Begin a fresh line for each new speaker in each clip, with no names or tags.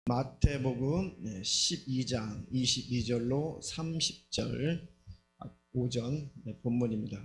마태복음 12장 22절로 30절 오전 본문입니다.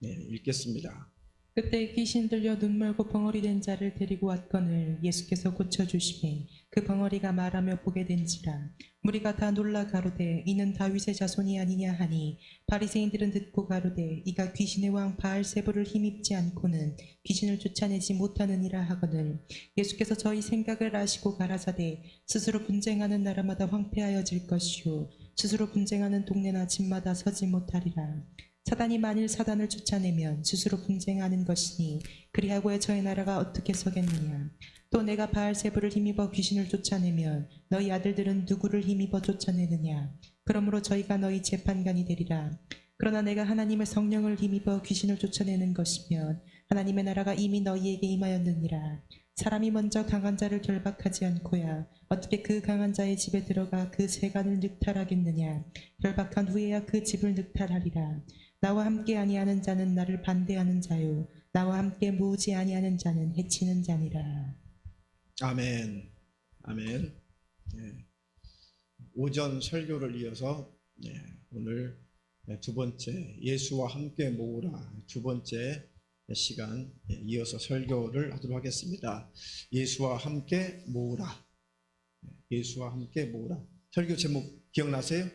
읽겠습니다.
그때 귀신 들려 눈 멀고 벙어리 된 자를 데리고 왔거늘 예수께서 고쳐주시매 그 벙어리가 말하며 보게 된지라. 무리가 다 놀라 가로되 이는 다윗의 자손이 아니냐 하니 바리새인들은 듣고 가로되 이가 귀신의 왕 바알세불을 힘입지 않고는 귀신을 쫓아내지 못하느니라 하거늘 예수께서 저희 생각을 아시고 가라사대 스스로 분쟁하는 나라마다 황폐하여질 것이요 스스로 분쟁하는 동네나 집마다 서지 못하리라. 사단이 만일 사단을 쫓아내면 스스로 분쟁하는 것이니 그리하고야 저희 나라가 어떻게 서겠느냐. 또 내가 바알세불을 힘입어 귀신을 쫓아내면 너희 아들들은 누구를 힘입어 쫓아내느냐. 그러므로 저희가 너희 재판관이 되리라. 그러나 내가 하나님의 성령을 힘입어 귀신을 쫓아내는 것이면 하나님의 나라가 이미 너희에게 임하였느니라. 사람이 먼저 강한 자를 결박하지 않고야 어떻게 그 강한 자의 집에 들어가 그 세간을 늑탈하겠느냐. 결박한 후에야 그 집을 늑탈하리라. 나와 함께 아니하는 자는 나를 반대하는 자요 나와 함께 모으지 아니하는 자는 해치는 자니라.
아멘. 아멘. 오전 설교를 이어서 오늘 두 번째 예수와 함께 모으라 두 번째 시간 이어서 설교를 하도록 하겠습니다. 예수와 함께 모으라. 예수와 함께 모으라. 설교 제목 기억나세요?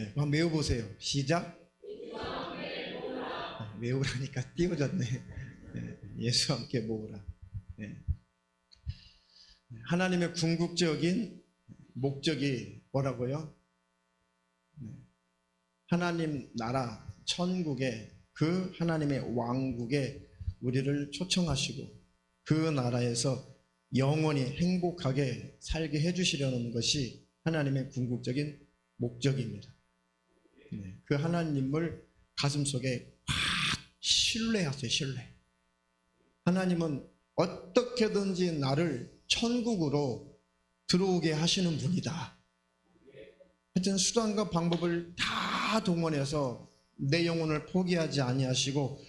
한번 외워보세요. 시작. 외우라니까 띄워졌네. 예수와 함께 모으라. 하나님의 궁극적인 목적이 뭐라고요? 하나님 나라 천국에 그 하나님의 왕국에 우리를 초청하시고 그 나라에서 영원히 행복하게 살게 해주시려는 것이 하나님의 궁극적인 목적입니다. 그 하나님을 가슴속에 확 신뢰하세요. 신뢰. 하나님은 어떻게든지 나를 천국으로 들어오게 하시는 분이다. 하여튼 수단과 방법을 다 동원해서 내 영혼을 포기하지 아니하시고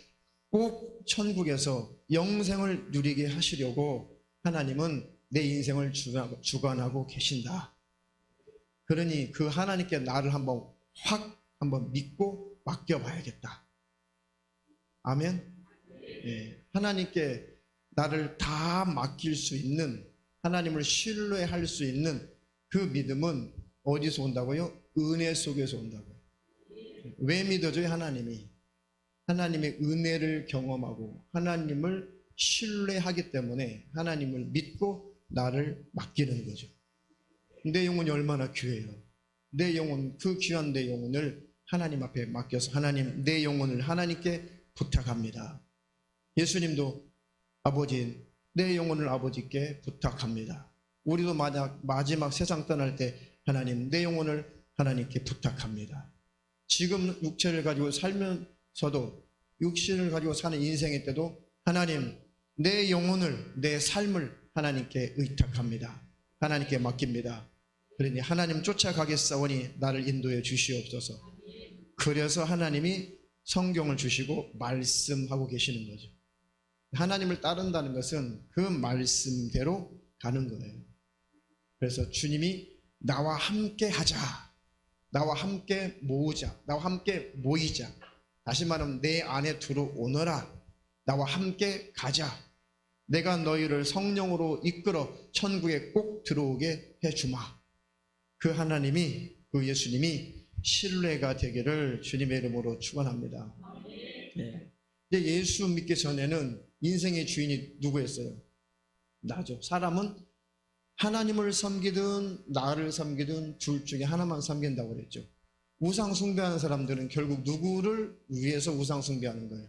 꼭 천국에서 영생을 누리게 하시려고 하나님은 내 인생을 주관하고 계신다. 그러니 그 하나님께 나를 한번 믿고 맡겨봐야겠다. 아멘. 하나님께 나를 다 맡길 수 있는, 하나님을 신뢰할 수 있는 그 믿음은 어디서 온다고요? 은혜 속에서 온다고요. 왜 믿어줘요? 하나님의 은혜를 경험하고 하나님을 신뢰하기 때문에 하나님을 믿고 나를 맡기는 거죠. 내 영혼이 얼마나 귀해요. 내 영혼, 그 귀한 내 영혼을 하나님 앞에 맡겨서 하나님, 내 영혼을 하나님께 부탁합니다. 예수님도 아버지, 내 영혼을 아버지께 부탁합니다. 우리도 마지막 세상 떠날 때 하나님, 내 영혼을 하나님께 부탁합니다. 지금 육체를 가지고 살면서도 육신을 가지고 사는 인생일 때도 하나님, 내 영혼을, 내 삶을 하나님께 의탁합니다. 하나님께 맡깁니다. 그러니 하나님 쫓아가겠사오니 나를 인도해 주시옵소서. 그래서 하나님이 성경을 주시고 말씀하고 계시는 거죠. 하나님을 따른다는 것은 그 말씀대로 가는 거예요. 그래서 주님이 나와 함께 하자, 나와 함께 모으자, 나와 함께 모이자, 다시 말하면 내 안에 들어오너라, 나와 함께 가자, 내가 너희를 성령으로 이끌어 천국에 꼭 들어오게 해주마. 그 하나님이, 그 예수님이 신뢰가 되기를 주님의 이름으로 축원합니다. 이제 예수 믿기 전에는 인생의 주인이 누구였어요? 나죠. 사람은 하나님을 섬기든 나를 섬기든 둘 중에 하나만 섬긴다고 그랬죠. 우상 숭배하는 사람들은 결국 누구를 위해서 우상 숭배하는 거예요?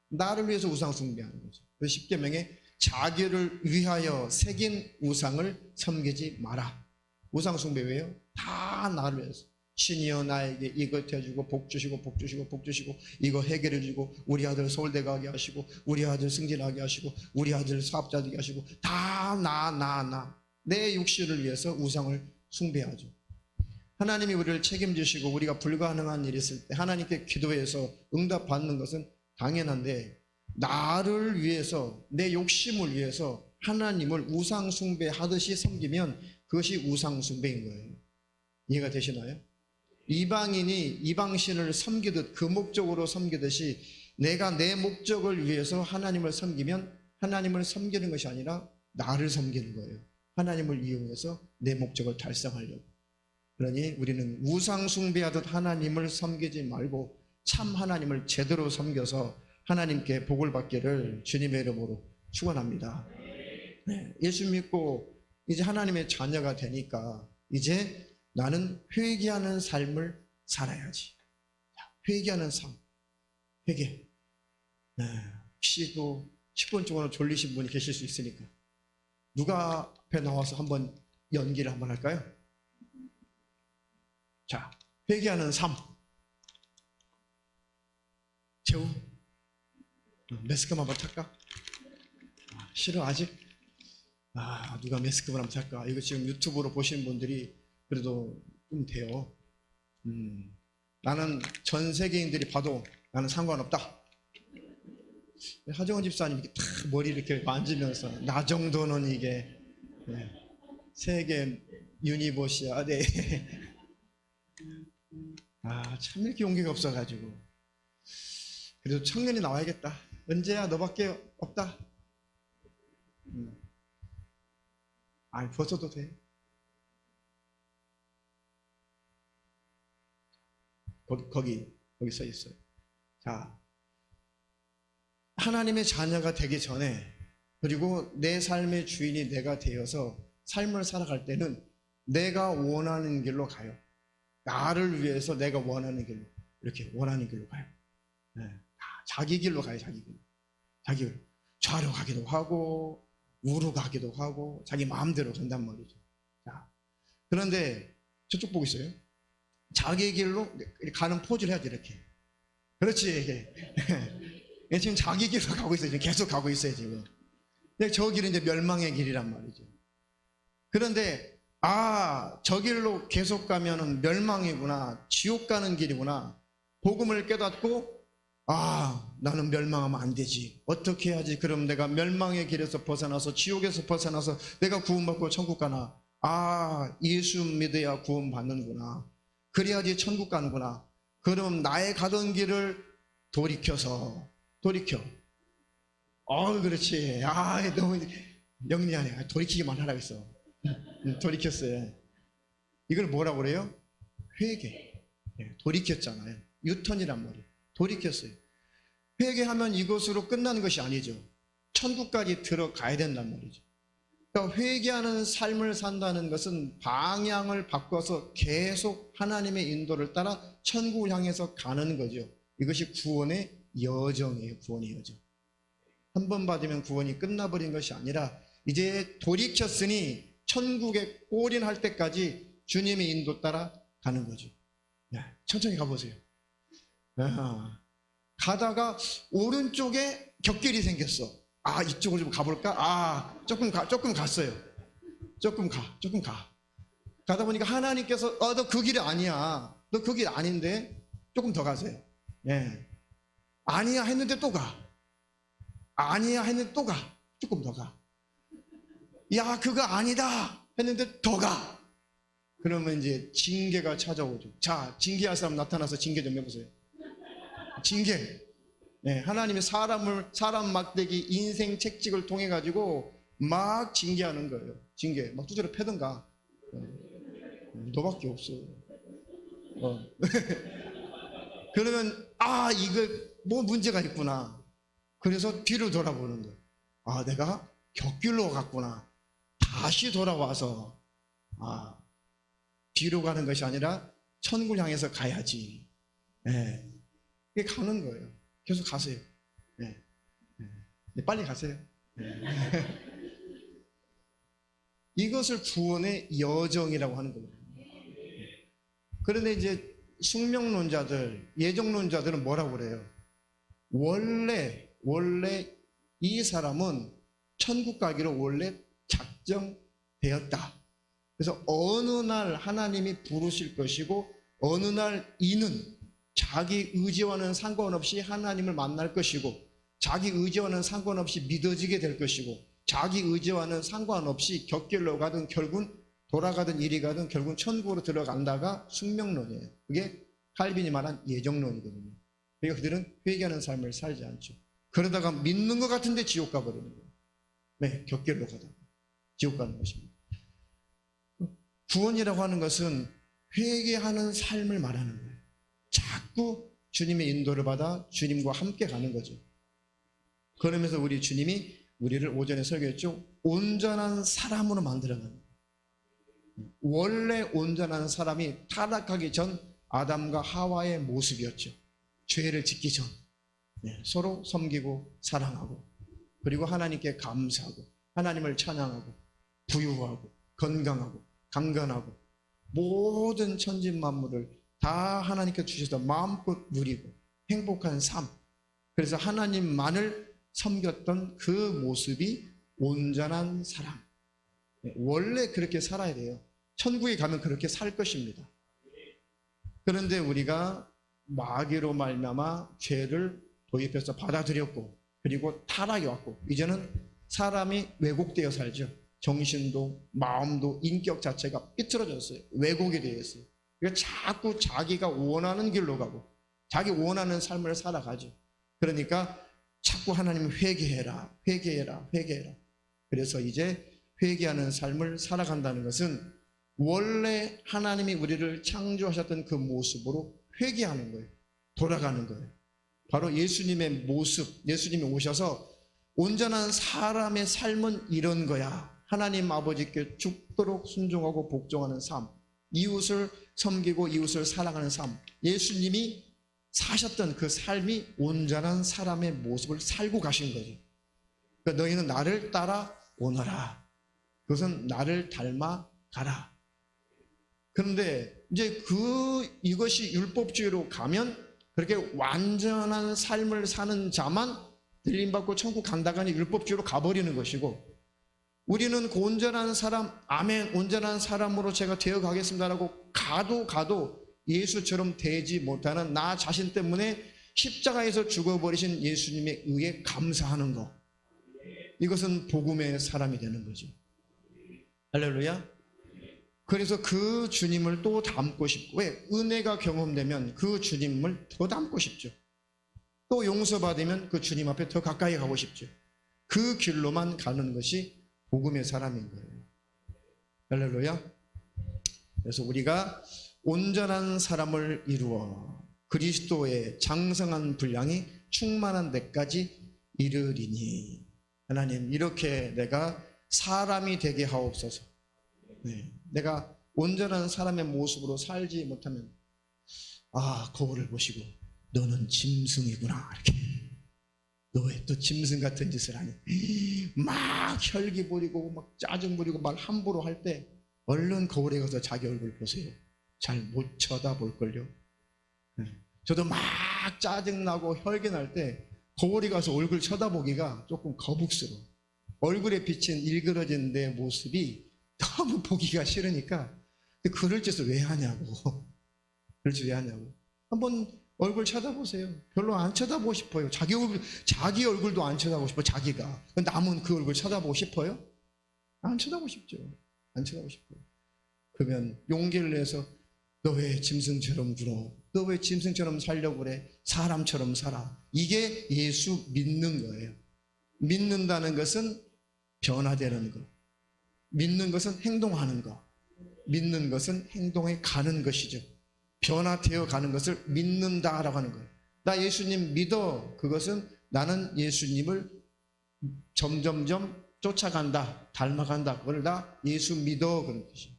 나를 위해서 우상 숭배하는 거죠. 그 십계명에 자기를 위하여 새긴 우상을 섬기지 마라. 우상 숭배 왜요? 다 나를 위해서. 신이여 나에게 이것 해주고 복 주시고 복 주시고 복 주시고 이거 해결해 주고 우리 아들 서울대 가게 하시고 우리 아들 승진하게 하시고 우리 아들 사업자 되게 하시고 다 나 내 육신을 위해서 우상을 숭배하죠. 하나님이 우리를 책임지시고 우리가 불가능한 일이 있을 때 하나님께 기도해서 응답받는 것은 당연한데 나를 위해서 내 욕심을 위해서 하나님을 우상 숭배하듯이 섬기면 그것이 우상 숭배인 거예요. 이해가 되시나요? 이방인이 이방신을 섬기듯 그 목적으로 섬기듯이 내가 내 목적을 위해서 하나님을 섬기면 하나님을 섬기는 것이 아니라 나를 섬기는 거예요. 하나님을 이용해서 내 목적을 달성하려고. 그러니 우리는 우상 숭배하듯 하나님을 섬기지 말고 참 하나님을 제대로 섬겨서 하나님께 복을 받기를 주님의 이름으로 축원합니다. 네, 예수 믿고 이제 하나님의 자녀가 되니까 이제 나는 회개하는 삶을 살아야지. 회개하는 삶. 회개. 네, 혹시 또 10분 동안 졸리신 분이 계실 수 있으니까 누가 앞에 나와서 한번 연기를 한번 할까요? 자, 회개하는 삶. 재우, 매스컴 한번 탈까? 싫어 아직? 누가 매스컴을 한번 탈까? 이거 지금 유튜브로 보시는 분들이 그래도 좀 돼요. 나는 전 세계인들이 봐도 나는 상관없다. 하정원 집사님 이렇게 탁 머리 이렇게 만지면서 나 정도는 이게 세계 유니버시아. 네. 참 이렇게 용기가 없어가지고 그래도 청년이 나와야겠다. 은재야 너밖에 없다. 벗어도 돼. 거기 서 있어요. 자, 하나님의 자녀가 되기 전에 그리고 내 삶의 주인이 내가 되어서 삶을 살아갈 때는 내가 원하는 길로 가요. 나를 위해서 내가 원하는 길로, 이렇게 원하는 길로 가요. 네. 자기 길로 가요. 자기 길로. 자기 길로. 좌로 가기도 하고 우로 가기도 하고 자기 마음대로 간단 말이죠. 자, 그런데 저쪽 보고 있어요. 자기 길로 가는 포즈를 해야지. 이렇게. 그렇지. 이게. 지금 자기 길로 가고 있어요. 지금 계속 가고 있어요. 지금. 저 길은 이제 멸망의 길이란 말이죠. 그런데 저 길로 계속 가면은 멸망이구나, 지옥 가는 길이구나. 복음을 깨닫고 나는 멸망하면 안 되지. 어떻게 해야지? 그럼 내가 멸망의 길에서 벗어나서 지옥에서 벗어나서 내가 구원받고 천국 가나? 예수 믿어야 구원받는구나. 그래야지 천국 가는구나. 그럼 나의 가던 길을 돌이켜. 그렇지. 너무 영리하네. 돌이키기만 하라고 했어. 돌이켰어요. 이걸 뭐라고 그래요? 회개. 돌이켰잖아요. 유턴이란 말이에요. 돌이켰어요. 회개하면 이것으로 끝나는 것이 아니죠. 천국까지 들어가야 된단 말이죠. 그러니까 회개하는 삶을 산다는 것은 방향을 바꿔서 계속 하나님의 인도를 따라 천국을 향해서 가는 거죠. 이것이 구원의 여정이에요. 구원의 여정. 한 번 받으면 구원이 끝나버린 것이 아니라 이제 돌이켰으니 천국에 올인할 때까지 주님의 인도 따라 가는 거죠. 천천히 가보세요. 가다가 오른쪽에 겹길이 생겼어. 이쪽으로 좀 가볼까? 조금 갔어요. 조금 가. 가다 보니까 하나님께서 너 그 길이 아니야. 너 그 길 아닌데 조금 더 가세요. 아니야 했는데 또 가. 아니야 했는데 또 가. 조금 더 가. 그거 아니다 했는데 더 가. 그러면 이제 징계가 찾아오죠. 자, 징계할 사람 나타나서 징계 좀 해보세요. 징계. 하나님이 사람 막대기 인생 책찍을 통해 가지고 막 징계하는 거예요. 징계. 막 두드려 패든가. 너밖에 없어. 그러면 이거 뭐 문제가 있구나. 그래서 뒤를 돌아보는 거예요. 내가 곁길로 갔구나. 다시 돌아와서 뒤로 가는 것이 아니라 천국을 향해서 가야지. 이게 가는 거예요. 계속 가세요. 빨리 가세요. 이것을 구원의 여정이라고 하는 거예요. 그런데 이제 숙명론자들, 예정론자들은 뭐라고 그래요? 원래 이 사람은 천국 가기로 원래 작정되었다. 그래서 어느 날 하나님이 부르실 것이고 어느 날 이는 자기 의지와는 상관없이 하나님을 만날 것이고 자기 의지와는 상관없이 믿어지게 될 것이고 자기 의지와는 상관없이 곁길로 가든 결국은 돌아가든 이리 가든 결국은 천국으로 들어간다가 숙명론이에요. 그게 칼빈이 말한 예정론이거든요. 그러니까 그들은 회개하는 삶을 살지 않죠. 그러다가 믿는 것 같은데 지옥 가버리는 거예요. 네, 곁길로 가다가 지옥 가는 것입니다. 구원이라고 하는 것은 회개하는 삶을 말하는 거예요. 자꾸 주님의 인도를 받아 주님과 함께 가는 거죠. 그러면서 우리 주님이 우리를 오전에 설교했죠. 온전한 사람으로 만들어가는 거예요. 원래 온전한 사람이 타락하기 전 아담과 하와의 모습이었죠. 죄를 짓기 전 서로 섬기고 사랑하고 그리고 하나님께 감사하고 하나님을 찬양하고 부유하고 건강하고 강건하고 모든 천진만물을 다 하나님께 주셔서 마음껏 누리고 행복한 삶, 그래서 하나님만을 섬겼던 그 모습이 온전한 사람. 원래 그렇게 살아야 돼요. 천국에 가면 그렇게 살 것입니다. 그런데 우리가 마귀로 말미암아 죄를 도입해서 받아들였고 그리고 타락이 왔고 이제는 사람이 왜곡되어 살죠. 정신도 마음도 인격 자체가 삐뚤어졌어요. 왜곡이 되어 있어요. 그러니까 자꾸 자기가 원하는 길로 가고 자기 원하는 삶을 살아가죠. 그러니까 자꾸 하나님 회개해라 회개해라 회개해라. 그래서 이제 회개하는 삶을 살아간다는 것은 원래 하나님이 우리를 창조하셨던 그 모습으로 회개하는 거예요. 돌아가는 거예요. 바로 예수님의 모습, 예수님이 오셔서 온전한 사람의 삶은 이런 거야. 하나님 아버지께 죽도록 순종하고 복종하는 삶, 이웃을 섬기고 이웃을 사랑하는 삶, 예수님이 사셨던 그 삶이 온전한 사람의 모습을 살고 가신 거죠. 그러니까 너희는 나를 따라오너라. 그것은 나를 닮아가라. 그런데 이제 이것이 율법주의로 가면 그렇게 완전한 삶을 사는 자만 들림받고 천국 간다가 아니라 율법주의로 가버리는 것이고, 우리는 그 온전한 사람, 아멘, 온전한 사람으로 제가 되어 가겠습니다라고 가도 예수처럼 되지 못하는 나 자신 때문에 십자가에서 죽어버리신 예수님에 의해 감사하는 것, 이것은 복음의 사람이 되는 거죠. 할렐루야. 그래서 그 주님을 또 닮고 싶고, 왜? 은혜가 경험되면 그 주님을 더 닮고 싶죠. 또 용서받으면 그 주님 앞에 더 가까이 가고 싶죠. 그 길로만 가는 것이 복음의 사람인 거예요. 할렐루야. 그래서 우리가 온전한 사람을 이루어 그리스도의 장성한 분량이 충만한 데까지 이르리니, 하나님 이렇게 내가 사람이 되게 하옵소서. 내가 온전한 사람의 모습으로 살지 못하면 거울을 보시고 너는 짐승이구나, 이렇게 너 왜 또 짐승 같은 짓을 하니, 막 혈기 부리고 막 짜증 부리고 말 함부로 할 때 얼른 거울에 가서 자기 얼굴 보세요. 잘 못 쳐다볼걸요. 저도 막 짜증나고 혈기 날 때 거울에 가서 얼굴 쳐다보기가 조금 거북스러워. 얼굴에 비친 일그러진 내 모습이 너무 보기가 싫으니까 그럴 짓을 왜 하냐고. 그럴 짓 왜 하냐고. 한번 얼굴 쳐다보세요. 별로 안 쳐다보고 싶어요. 자기 얼굴도 안 쳐다보고 싶어. 자기가. 남은 그 얼굴 쳐다보고 싶어요? 안 쳐다보고 싶죠. 안 쳐다보고 싶어요. 그러면 용기를 내서 너 왜 짐승처럼 굴어? 너 왜 짐승처럼 살려고 그래? 사람처럼 살아. 이게 예수 믿는 거예요. 믿는다는 것은 변화되는 거. 믿는 것은 행동하는 것, 믿는 것은 행동에 가는 것이죠. 변화되어 가는 것을 믿는다라고 하는 거예요. 나 예수님 믿어. 그것은 나는 예수님을 점점점 쫓아간다, 닮아간다. 그걸 나 예수 믿어, 그런 뜻이에요.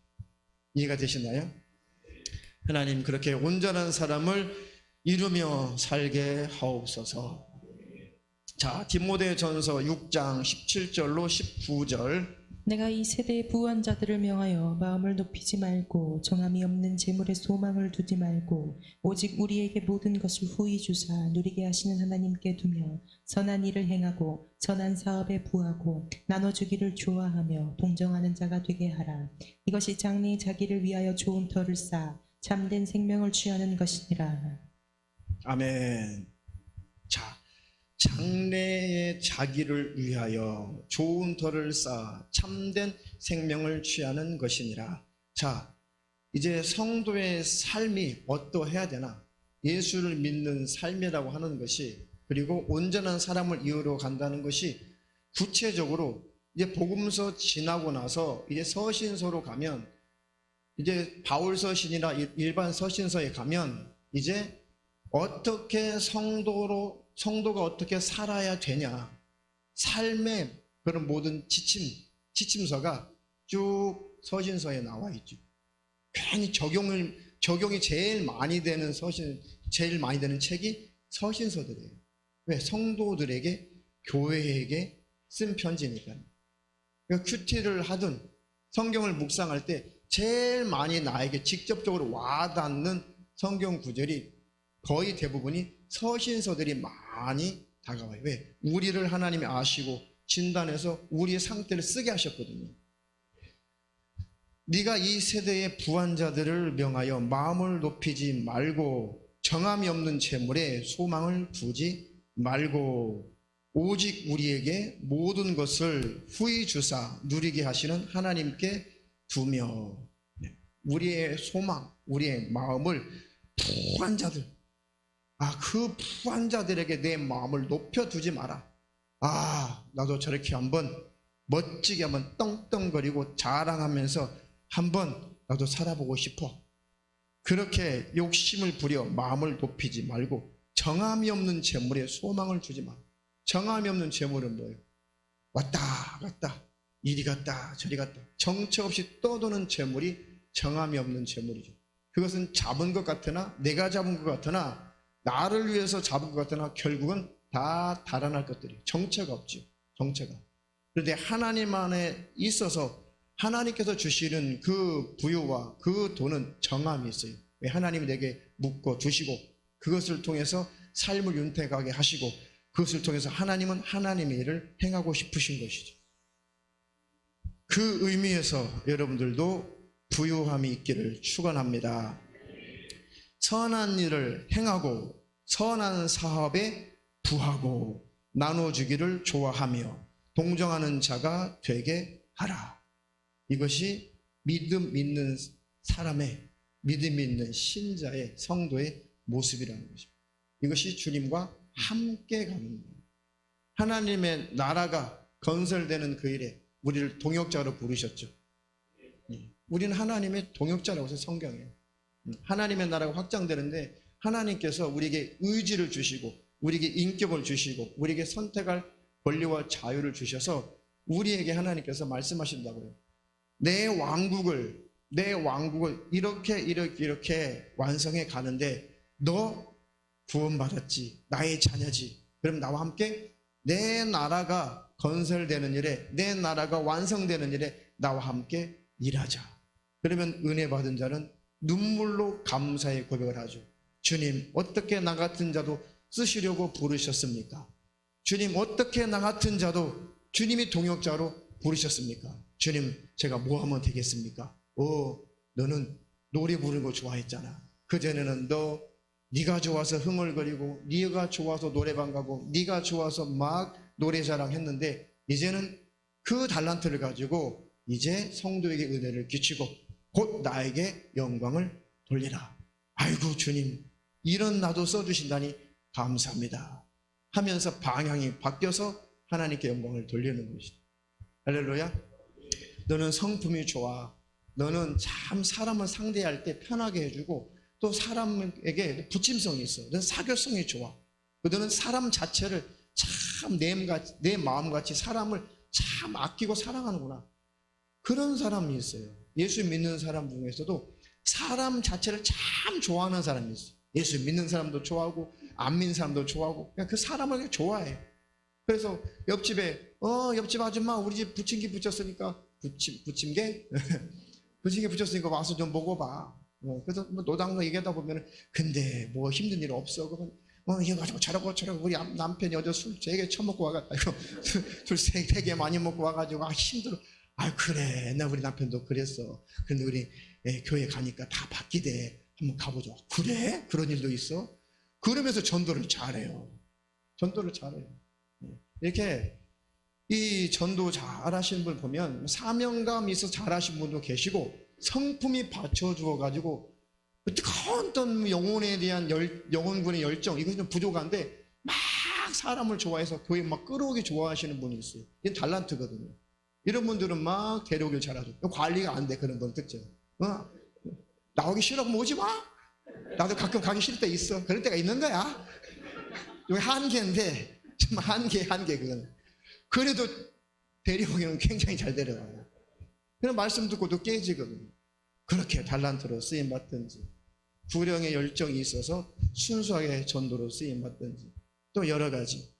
이해가 되시나요? 하나님 그렇게 온전한 사람을 이루며 살게 하옵소서. 자, 디모데전서 6장 17절로 19절.
내가 이 세대의 부한 자들을 명하여 마음을 높이지 말고 정함이 없는 재물에 소망을 두지 말고 오직 우리에게 모든 것을 후히 주사 누리게 하시는 하나님께 두며 선한 일을 행하고 선한 사업에 부하고 나눠주기를 좋아하며 동정하는 자가 되게 하라. 이것이 장래에 자기를 위하여 좋은 터를 쌓아 참된 생명을 취하는 것이니라.
아멘. 자, 장래의 자기를 위하여 좋은 터를 쌓아 참된 생명을 취하는 것이니라. 자, 이제 성도의 삶이 어떠해야 되나? 예수를 믿는 삶이라고 하는 것이, 그리고 온전한 사람을 이루어 간다는 것이 구체적으로 이제 복음서 지나고 나서 이제 서신서로 가면, 이제 바울 서신이나 일반 서신서에 가면 이제 어떻게 성도가 어떻게 살아야 되냐, 삶의 그런 모든 지침서가 쭉 서신서에 나와 있죠. 괜히 적용이 제일 많이 되는 제일 많이 되는 책이 서신서들이에요. 왜? 성도들에게, 교회에게 쓴 편지니까요. 그러니까 큐티를 하든 성경을 묵상할 때 제일 많이 나에게 직접적으로 와닿는 성경 구절이 거의 대부분이 서신서들이 많이 다가와요. 왜? 우리를 하나님이 아시고 진단해서 우리의 상태를 쓰게 하셨거든요. 네가 이 세대의 부한자들을 명하여 마음을 높이지 말고 정함이 없는 재물에 소망을 두지 말고 오직 우리에게 모든 것을 후히 주사 누리게 하시는 하나님께 두며, 우리의 소망, 우리의 마음을 부한 자들, 그 부한 자들에게 내 마음을 높여두지 마라. 나도 저렇게 한번 멋지게 한번 떵떵거리고 자랑하면서 한번 나도 살아보고 싶어. 그렇게 욕심을 부려 마음을 높이지 말고 정함이 없는 재물에 소망을 주지 마. 정함이 없는 재물은 뭐예요? 왔다 갔다, 이리 갔다 저리 갔다, 정처 없이 떠도는 재물이 정함이 없는 재물이죠. 그것은 잡은 것 같으나, 내가 잡은 것 같으나, 나를 위해서 잡은 것 같으나 결국은 다 달아날 것들이 정체가 없죠. 정체가. 그런데 하나님 안에 있어서 하나님께서 주시는 그 부유와 그 돈은 정함이 있어요. 왜? 하나님이 내게 묶어 주시고 그것을 통해서 삶을 윤택하게 하시고 그것을 통해서 하나님은 하나님의 일을 행하고 싶으신 것이죠. 그 의미에서 여러분들도 부유함이 있기를 축원합니다. 선한 일을 행하고 선한 사업에 부하고 나눠주기를 좋아하며 동정하는 자가 되게 하라. 이것이 믿음 있는 사람의, 믿음 있는 신자의, 성도의 모습이라는 것입니다. 이것이 주님과 함께 가는 거예요. 하나님의 나라가 건설되는 그 일에 우리를 동역자로 부르셨죠. 우리는 하나님의 동역자라고 해서 성경에 하나님의 나라가 확장되는데 하나님께서 우리에게 의지를 주시고 우리에게 인격을 주시고 우리에게 선택할 권리와 자유를 주셔서 우리에게 하나님께서 말씀하신다고요. 내 왕국을 이렇게 완성해 가는데 너 구원받았지, 나의 자녀지. 그럼 나와 함께 내 나라가 건설되는 일에, 내 나라가 완성되는 일에 나와 함께 일하자. 그러면 은혜 받은 자는 눈물로 감사의 고백을 하죠. 주님, 어떻게 나 같은 자도 쓰시려고 부르셨습니까? 주님, 어떻게 나 같은 자도 주님이 동역자로 부르셨습니까? 주님, 제가 뭐 하면 되겠습니까? 너는 노래 부르는 거 좋아했잖아. 그전에는 네가 좋아서 흥얼거리고, 네가 좋아서 노래방 가고, 네가 좋아서 막 노래 자랑했는데 이제는 그 달란트를 가지고 이제 성도에게 은혜를 끼치고 곧 나에게 영광을 돌리라. 아이고 주님, 이런 나도 써주신다니 감사합니다 하면서 방향이 바뀌어서 하나님께 영광을 돌리는 것이다. 할렐루야. 너는 성품이 좋아. 너는 참 사람을 상대할 때 편하게 해주고 또 사람에게 부침성이 있어. 너는 사교성이 좋아. 너는 사람 자체를 참 내 마음같이 사람을 참 아끼고 사랑하는구나. 그런 사람이 있어요. 예수 믿는 사람 중에서도 사람 자체를 참 좋아하는 사람이 있어요. 예수 믿는 사람도 좋아하고 안 믿는 사람도 좋아하고 그냥 그 사람을 그냥 좋아해. 그래서 옆집에 옆집 아줌마 우리 집 부침개 붙였으니까 부침개? 부침개 붙였으니까 와서 좀 먹어봐. 그래서 노당노 얘기하다 보면 근데 뭐 힘든 일 없어. 그러면 이거 가지고 저러고 우리 남편이 어제 술 되게 처먹고 와가지고 술 되게 많이 먹고 와가지고 힘들어. 그래, 나 우리 남편도 그랬어. 근데 우리 교회 가니까 다 바뀌대. 한번 가보자. 그래? 그런 일도 있어? 그러면서 전도를 잘해요. 전도를 잘해요. 이렇게 이 전도 잘하시는 분 보면 사명감이 있어 잘하신 분도 계시고 성품이 받쳐주어 가지고 뜨거운 어떤 영혼에 대한 영혼군의 열정 이것이 좀 부족한데 막 사람을 좋아해서 교회 막 끌어오기 좋아하시는 분이 있어요. 이게 달란트거든요. 이런 분들은 막 데려오길 잘하죠. 관리가 안 돼, 그런 분 특징. 나오기 싫어 그럼 오지 마. 나도 가끔 가기 싫을 때 있어. 그럴 때가 있는 거야. 이게 한계인데 정말 한계 그거는. 그래도 데려오기는 굉장히 잘 데려와요. 그런 말씀 듣고도 깨지거든요. 그렇게 달란트로 쓰임 받든지 구령의 열정이 있어서 순수하게 전도로 쓰임 받든지 또 여러 가지.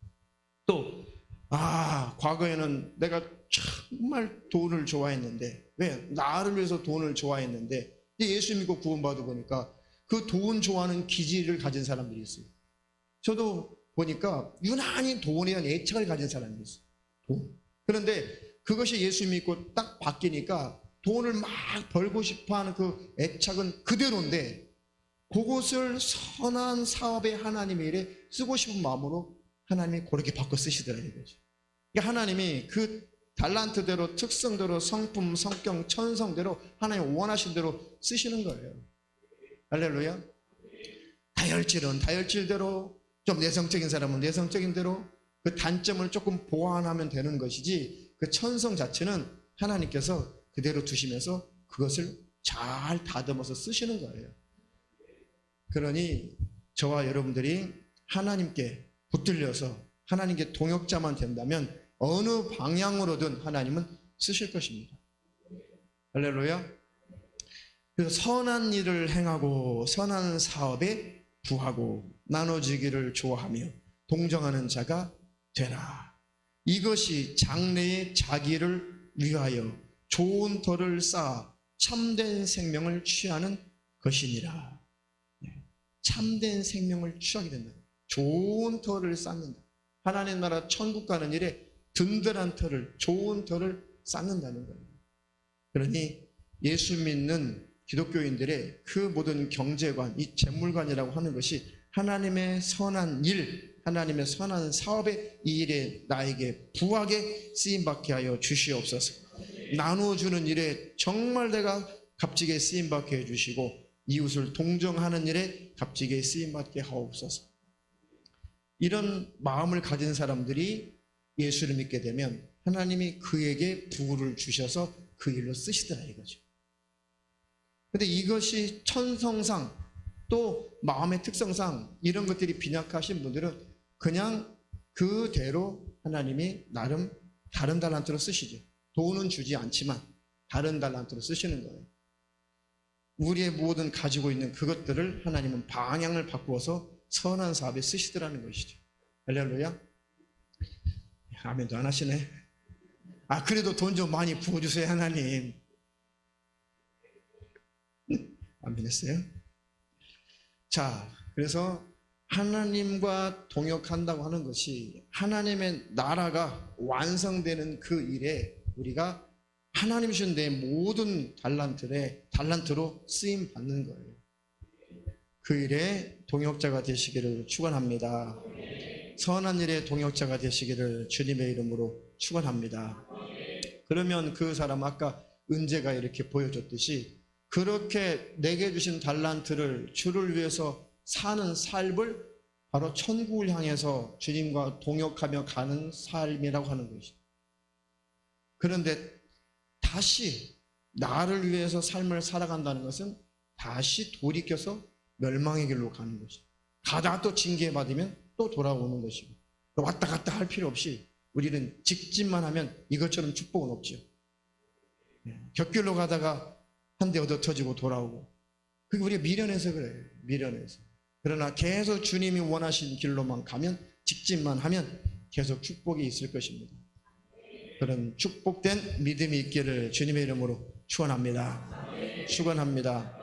또 과거에는 내가 정말 돈을 좋아했는데 왜? 나를 위해서 돈을 좋아했는데 예수 믿고 구원받아 보니까 그 돈 좋아하는 기질을 가진 사람들이 있어요. 저도 보니까 유난히 돈에 대한 애착을 가진 사람이 있어요. 돈. 그런데 그것이 예수 믿고 딱 바뀌니까 돈을 막 벌고 싶어하는 그 애착은 그대로인데 그것을 선한 사업에 하나님의 일에 쓰고 싶은 마음으로 하나님이 그렇게 바꿔 쓰시더라 이거죠. 그러니까 하나님이 그 달란트대로 특성대로 성품, 성격, 천성대로 하나님 원하신 대로 쓰시는 거예요. 할렐루야. 다혈질은 다혈질대로, 좀 내성적인 사람은 내성적인 대로 그 단점을 조금 보완하면 되는 것이지 그 천성 자체는 하나님께서 그대로 두시면서 그것을 잘 다듬어서 쓰시는 거예요. 그러니 저와 여러분들이 하나님께 붙들려서 하나님께 동역자만 된다면 어느 방향으로든 하나님은 쓰실 것입니다. 할렐루야. 그래서 선한 일을 행하고 선한 사업에 부하고 나눠지기를 좋아하며 동정하는 자가 되라. 이것이 장래의 자기를 위하여 좋은 터를 쌓아 참된 생명을 취하는 것이니라. 참된 생명을 취하게 된다. 좋은 터를 쌓는다. 하나님 나라 천국 가는 일에 든든한 터를, 좋은 터를 쌓는다는 거예요. 그러니 예수 믿는 기독교인들의 그 모든 경제관, 이 재물관이라고 하는 것이 하나님의 선한 일, 하나님의 선한 사업의 이 일에 나에게 부하게 쓰임받게 하여 주시옵소서. 나누어주는 일에 정말 내가 값지게 쓰임받게 해주시고 이웃을 동정하는 일에 값지게 쓰임받게 하옵소서. 이런 마음을 가진 사람들이 예수를 믿게 되면 하나님이 그에게 부를 주셔서 그 일로 쓰시더라 이거죠. 근데 이것이 천성상 또 마음의 특성상 이런 것들이 빈약하신 분들은 그냥 그대로 하나님이 나름 다른 달란트로 쓰시죠. 돈은 주지 않지만 다른 달란트로 쓰시는 거예요. 우리의 모든 가지고 있는 그것들을 하나님은 방향을 바꾸어서 선한 사업에 쓰시더라는 것이죠. 할렐루야. 아멘도 안 하시네. 그래도 돈 좀 많이 부어주세요 하나님. 아멘 했어요. 자, 그래서 하나님과 동역한다고 하는 것이 하나님의 나라가 완성되는 그 일에 우리가 하나님 주신 내 모든 달란트로 쓰임 받는 거예요. 그 일에 동역자가 되시기를 축원합니다. 선한 일에 동역자가 되시기를 주님의 이름으로 축원합니다. 그러면 그 사람 아까 은재가 이렇게 보여줬듯이 그렇게 내게 주신 달란트를 주를 위해서 사는 삶을 바로 천국을 향해서 주님과 동역하며 가는 삶이라고 하는 것이죠. 그런데 다시 나를 위해서 삶을 살아간다는 것은 다시 돌이켜서 멸망의 길로 가는 것이죠. 가다가 또 징계받으면 또 돌아오는 것이고 왔다 갔다 할 필요 없이 우리는 직진만 하면 이것처럼 축복은 없죠. 곁길로 가다가 한 대 얻어 터지고 돌아오고 그게 우리가 미련해서 그래요. 미련해서. 그러나 계속 주님이 원하신 길로만 가면 직진만 하면 계속 축복이 있을 것입니다. 그런 축복된 믿음이 있기를 주님의 이름으로 축원합니다. 축원합니다.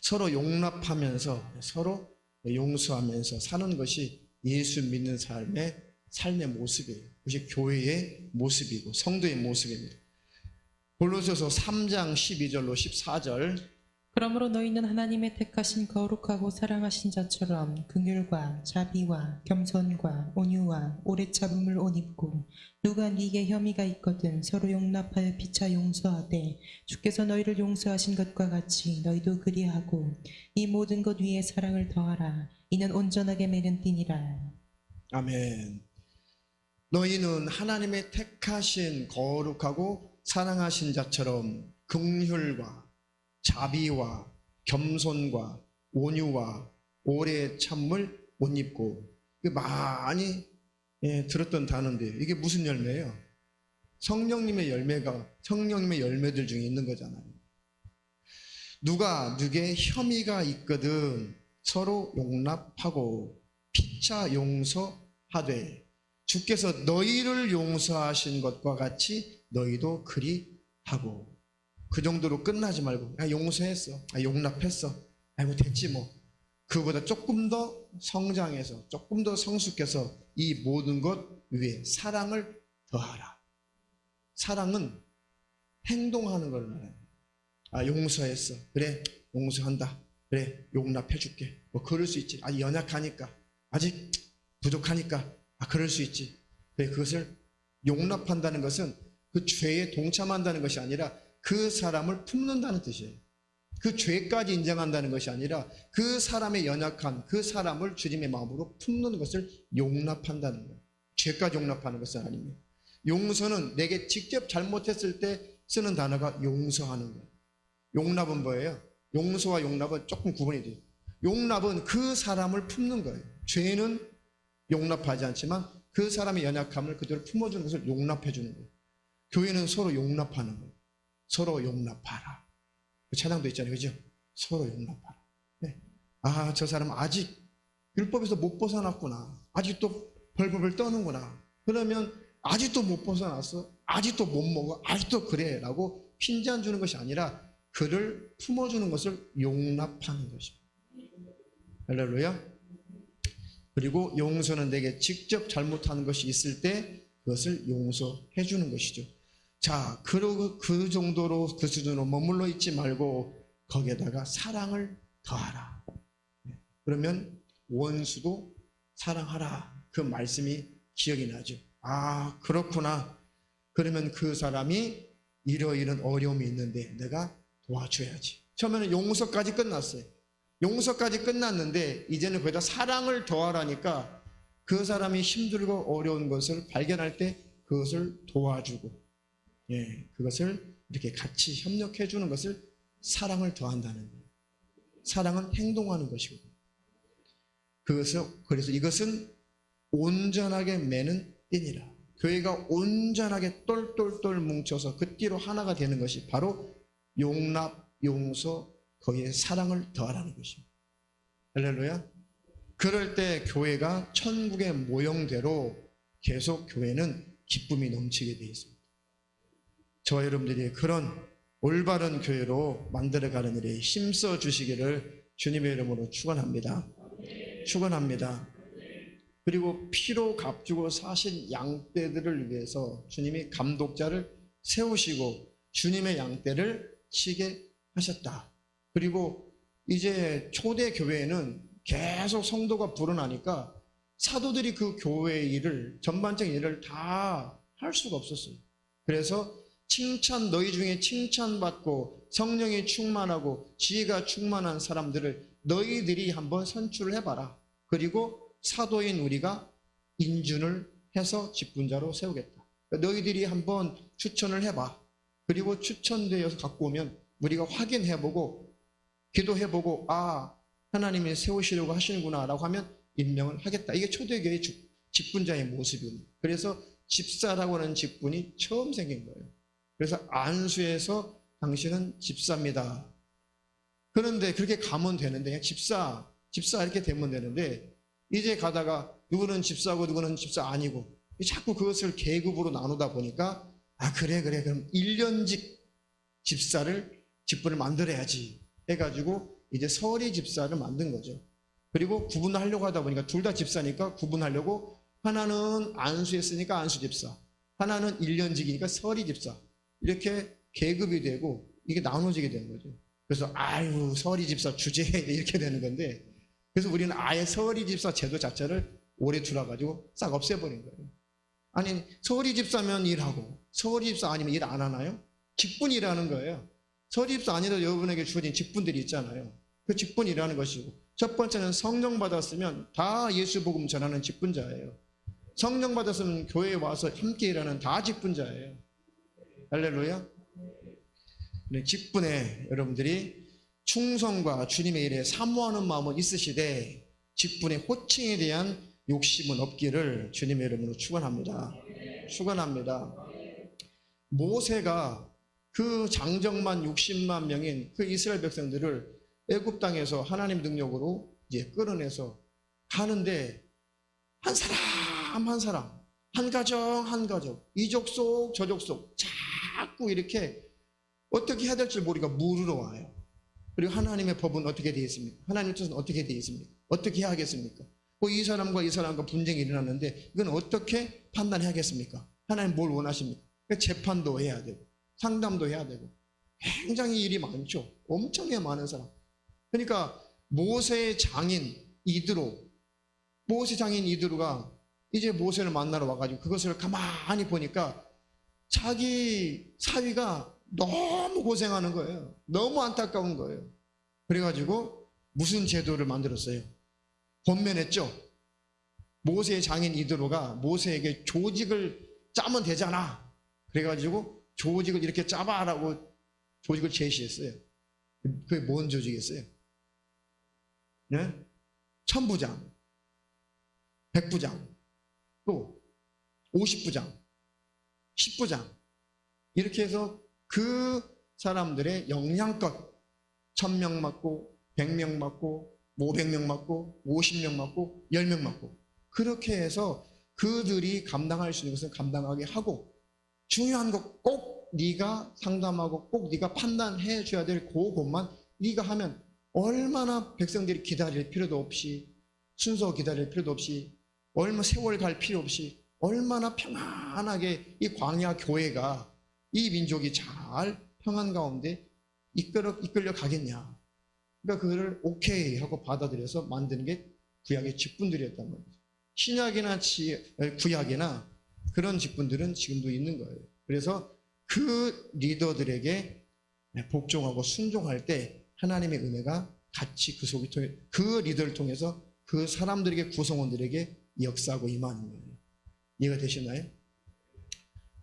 서로 용납하면서 서로 용서하면서 사는 것이 예수 믿는 삶의 모습이에요. 그것이 교회의 모습이고 성도의 모습입니다. 골로새서 3장 12절로 14절.
그러므로 너희는 하나님의 택하신 거룩하고 사랑하신 자처럼 긍휼과 자비와 겸손과 온유와 오래 참음을 옷 입고 누가 네게 혐의가 있거든 서로 용납하여 피차 용서하되 주께서 너희를 용서하신 것과 같이 너희도 그리하고 이 모든 것 위에 사랑을 더하라. 이는 온전하게 매는 띠니라.
아멘. 너희는 하나님의 택하신 거룩하고 사랑하신 자처럼 긍휼과 자비와 겸손과 온유와 오래 참을 옷 입고, 많이 들었던 단어인데 이게 무슨 열매예요? 성령님의 열매들 중에 있는 거잖아요. 누가 누구의 혐의가 있거든 서로 용납하고 피차 용서하되 주께서 너희를 용서하신 것과 같이 너희도 그리 하고. 그 정도로 끝나지 말고 용서했어, 용납했어, 아이고 됐지 뭐. 그보다 조금 더 성장해서 조금 더 성숙해서 이 모든 것 위에 사랑을 더하라. 사랑은 행동하는 걸 말해요. 용서했어, 그래 용서한다, 그래 용납해줄게, 뭐 그럴 수 있지. 연약하니까, 아직 부족하니까, 그럴 수 있지. 그래, 그것을 용납한다는 것은 그 죄에 동참한다는 것이 아니라 그 사람을 품는다는 뜻이에요. 그 죄까지 인정한다는 것이 아니라 그 사람의 연약한 그 사람을 주님의 마음으로 품는 것을 용납한다는 거예요. 죄까지 용납하는 것은 아닙니다. 용서는 내게 직접 잘못했을 때 쓰는 단어가 용서하는 거예요. 용납은 뭐예요? 용서와 용납은 조금 구분이 돼요. 용납은 그 사람을 품는 거예요. 죄는 용납하지 않지만 그 사람의 연약함을 그대로 품어주는 것을 용납해 주는 거예요. 교회는 서로 용납하는 거예요. 서로 용납하라. 그 찬양도 있잖아요, 그죠? 서로 용납하라. 네. 저 사람 아직 율법에서 못 벗어났구나, 아직도 벌벌벌 떠는구나. 그러면 아직도 못 벗어났어, 아직도 못 먹어, 아직도 그래 라고 핀잔 주는 것이 아니라 그를 품어주는 것을 용납하는 것입니다. 할렐루야. 그리고 용서는 내게 직접 잘못하는 것이 있을 때 그것을 용서해 주는 것이죠. 자, 그러고 그 정도로, 그 수준으로 머물러 있지 말고 거기에다가 사랑을 더하라. 그러면 원수도 사랑하라. 그 말씀이 기억이 나죠. 그렇구나. 그러면 그 사람이 이러이런 어려움이 있는데 내가 도와줘야지. 처음에는 용서까지 끝났어요. 용서까지 끝났는데 이제는 거기다 사랑을 더하라니까 그 사람이 힘들고 어려운 것을 발견할 때 그것을 도와주고, 그것을 이렇게 같이 협력해 주는 것을 사랑을 더한다는 거예요. 사랑은 행동하는 것이고, 그래서 이것은 온전하게 매는 띠니라. 교회가 온전하게 똘똘똘 뭉쳐서 그 띠로 하나가 되는 것이 바로 용납, 용서, 거기에 사랑을 더하라는 것입니다. 할렐루야. 그럴 때 교회가 천국의 모형대로 계속 교회는 기쁨이 넘치게 되어 있습니다. 저와 여러분들이 그런 올바른 교회로 만들어가는 일에 힘써 주시기를 주님의 이름으로 축원합니다. 축원합니다. 그리고 피로 값주고 사신 양떼들을 위해서 주님이 감독자를 세우시고 주님의 양떼를 치게 하셨다. 그리고 이제 초대 교회에는 계속 성도가 불어나니까 사도들이 그 교회의 일을, 전반적인 일을 다 할 수가 없었어요. 그래서 너희 중에 칭찬받고 성령이 충만하고 지혜가 충만한 사람들을 너희들이 한번 선출을 해봐라. 그리고 사도인 우리가 인준을 해서 직분자로 세우겠다. 너희들이 한번 추천을 해봐. 그리고 추천되어서 갖고 오면 우리가 확인해보고 기도해보고 하나님이 세우시려고 하시는구나 라고 하면 임명을 하겠다. 이게 초대교회의 직분자의 모습입니다. 그래서 집사라고 하는 직분이 처음 생긴 거예요. 그래서 안수에서 당신은 집사입니다. 그런데 그렇게 가면 되는데 집사 이렇게 되면 되는데 이제 가다가 누구는 집사고 누구는 집사 아니고 자꾸 그것을 계급으로 나누다 보니까 그래 그럼 1년직 직분을 만들어야지 해가지고 이제 서리 집사를 만든 거죠. 그리고 구분하려고 하다 보니까 둘 다 집사니까 구분하려고 하나는 안수했으니까 안수 집사, 하나는 1년직이니까 서리 집사, 이렇게 계급이 되고 이게 나눠지게 된 거죠. 그래서 아유 서리 집사 주제 이렇게 되는 건데, 그래서 우리는 아예 서리 집사 제도 자체를 오래 두라가지고 싹 없애버린 거예요. 아니 서리 집사면 일하고 서리 집사 아니면 일 안 하나요? 직분이라는 거예요. 서리 집사 아니라도 여러분에게 주어진 직분들이 있잖아요. 그 직분이라는 것이고, 첫 번째는 성령 받았으면 다 예수 복음 전하는 직분자예요. 성령 받았으면 교회에 와서 함께 일하는 다 직분자예요. 할렐루야. 직분에 여러분들이 충성과 주님의 일에 사모하는 마음은 있으시되 직분의 호칭에 대한 욕심은 없기를 주님의 이름으로 축원합니다. 축원합니다. 모세가 그 장정만 60만 명인 그 이스라엘 백성들을 애굽 땅에서 하나님 능력으로 이제 끌어내서 가는데, 한 사람 한 사람, 한 가정 한 가정, 이 족속 저 족속 자꾸 이렇게 어떻게 해야 될지 모르니까 물으러 와요. 그리고 하나님의 법은 어떻게 되어 있습니까? 하나님의 뜻은 어떻게 되어 있습니까? 어떻게 해야 하겠습니까? 이 사람과 이 사람과 분쟁이 일어났는데 이건 어떻게 판단해야겠습니까? 하나님 뭘 원하십니까? 재판도 해야 되고 상담도 해야 되고 굉장히 일이 많죠. 엄청나게 많은 사람. 그러니까 모세의 장인 이드로가 이제 모세를 만나러 와가지고 그것을 가만히 보니까 자기 사위가 너무 고생하는 거예요. 너무 안타까운 거예요. 그래가지고 무슨 제도를 만들었어요? 권면했죠. 모세의 장인 이드로가 모세에게 조직을 짜면 되잖아. 그래가지고 조직을 이렇게 짜봐라고 조직을 제시했어요. 그게 뭔 조직이었어요? 네? 천부장, 백부장, 또 50부장, 10부장, 이렇게 해서 그 사람들의 역량껏 1000명 맞고 100명 맞고 500명 맞고 50명 맞고 10명 맞고, 그렇게 해서 그들이 감당할 수 있는 것을 감당하게 하고, 중요한 거 꼭 네가 상담하고 꼭 네가 판단해 줘야 될 그것만 네가 하면 얼마나 백성들이 기다릴 필요도 없이, 순서 기다릴 필요도 없이, 얼마 세월 갈 필요 없이 얼마나 평안하게 이 광야 교회가, 이 민족이 잘 평안 가운데 이끌려 가겠냐. 그러니까 그거를 오케이 하고 받아들여서 만드는 게 구약의 직분들이었단 말이죠. 신약이나 구약이나 그런 직분들은 지금도 있는 거예요. 그래서 그 리더들에게 복종하고 순종할 때 하나님의 은혜가 같이 그 속에 통해, 그 리더를 통해서 그 사람들에게, 구성원들에게 역사하고 임하는 거예요. 이해가 되시나요?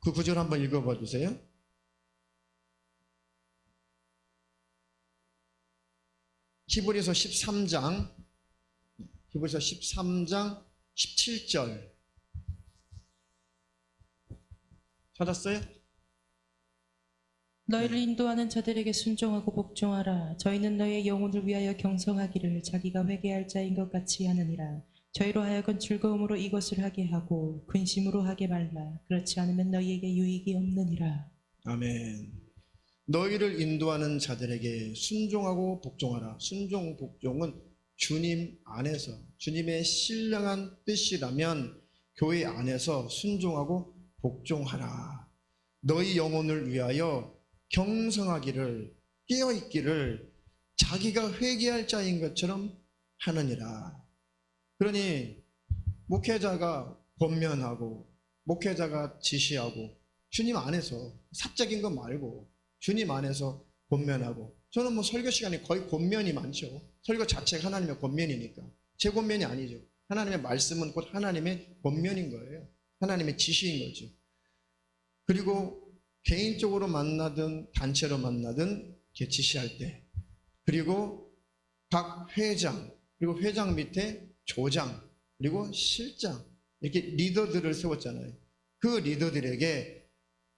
그 구절 한번 읽어봐 주세요. 히브리서 13장 17절 찾았어요?
너희를 인도하는 자들에게 순종하고 복종하라. 저희는 너희의 영혼을 위하여 경성하기를 자기가 회개할 자인 것 같이 하느니라. 저희로 하여금 즐거움으로 이것을 하게 하고 근심으로 하게 말라. 그렇지 않으면 너희에게 유익이 없느니라.
아멘. 너희를 인도하는 자들에게 순종하고 복종하라. 순종, 복종은 주님 안에서, 주님의 신령한 뜻이라면 교회 안에서 순종하고 복종하라. 너희 영혼을 위하여 경성하기를, 깨어있기를 자기가 회개할 자인 것처럼 하느니라. 그러니 목회자가 권면하고 목회자가 지시하고 주님 안에서, 사적인 것 말고 주님 안에서 권면하고, 저는 뭐 설교 시간에 거의 권면이 많죠. 설교 자체가 하나님의 권면이니까. 제 권면이 아니죠. 하나님의 말씀은 곧 하나님의 권면인 거예요. 하나님의 지시인 거죠. 그리고 개인적으로 만나든 단체로 만나든 이렇게 지시할 때, 그리고 각 회장, 그리고 회장 밑에 조장, 그리고 실장, 이렇게 리더들을 세웠잖아요. 그 리더들에게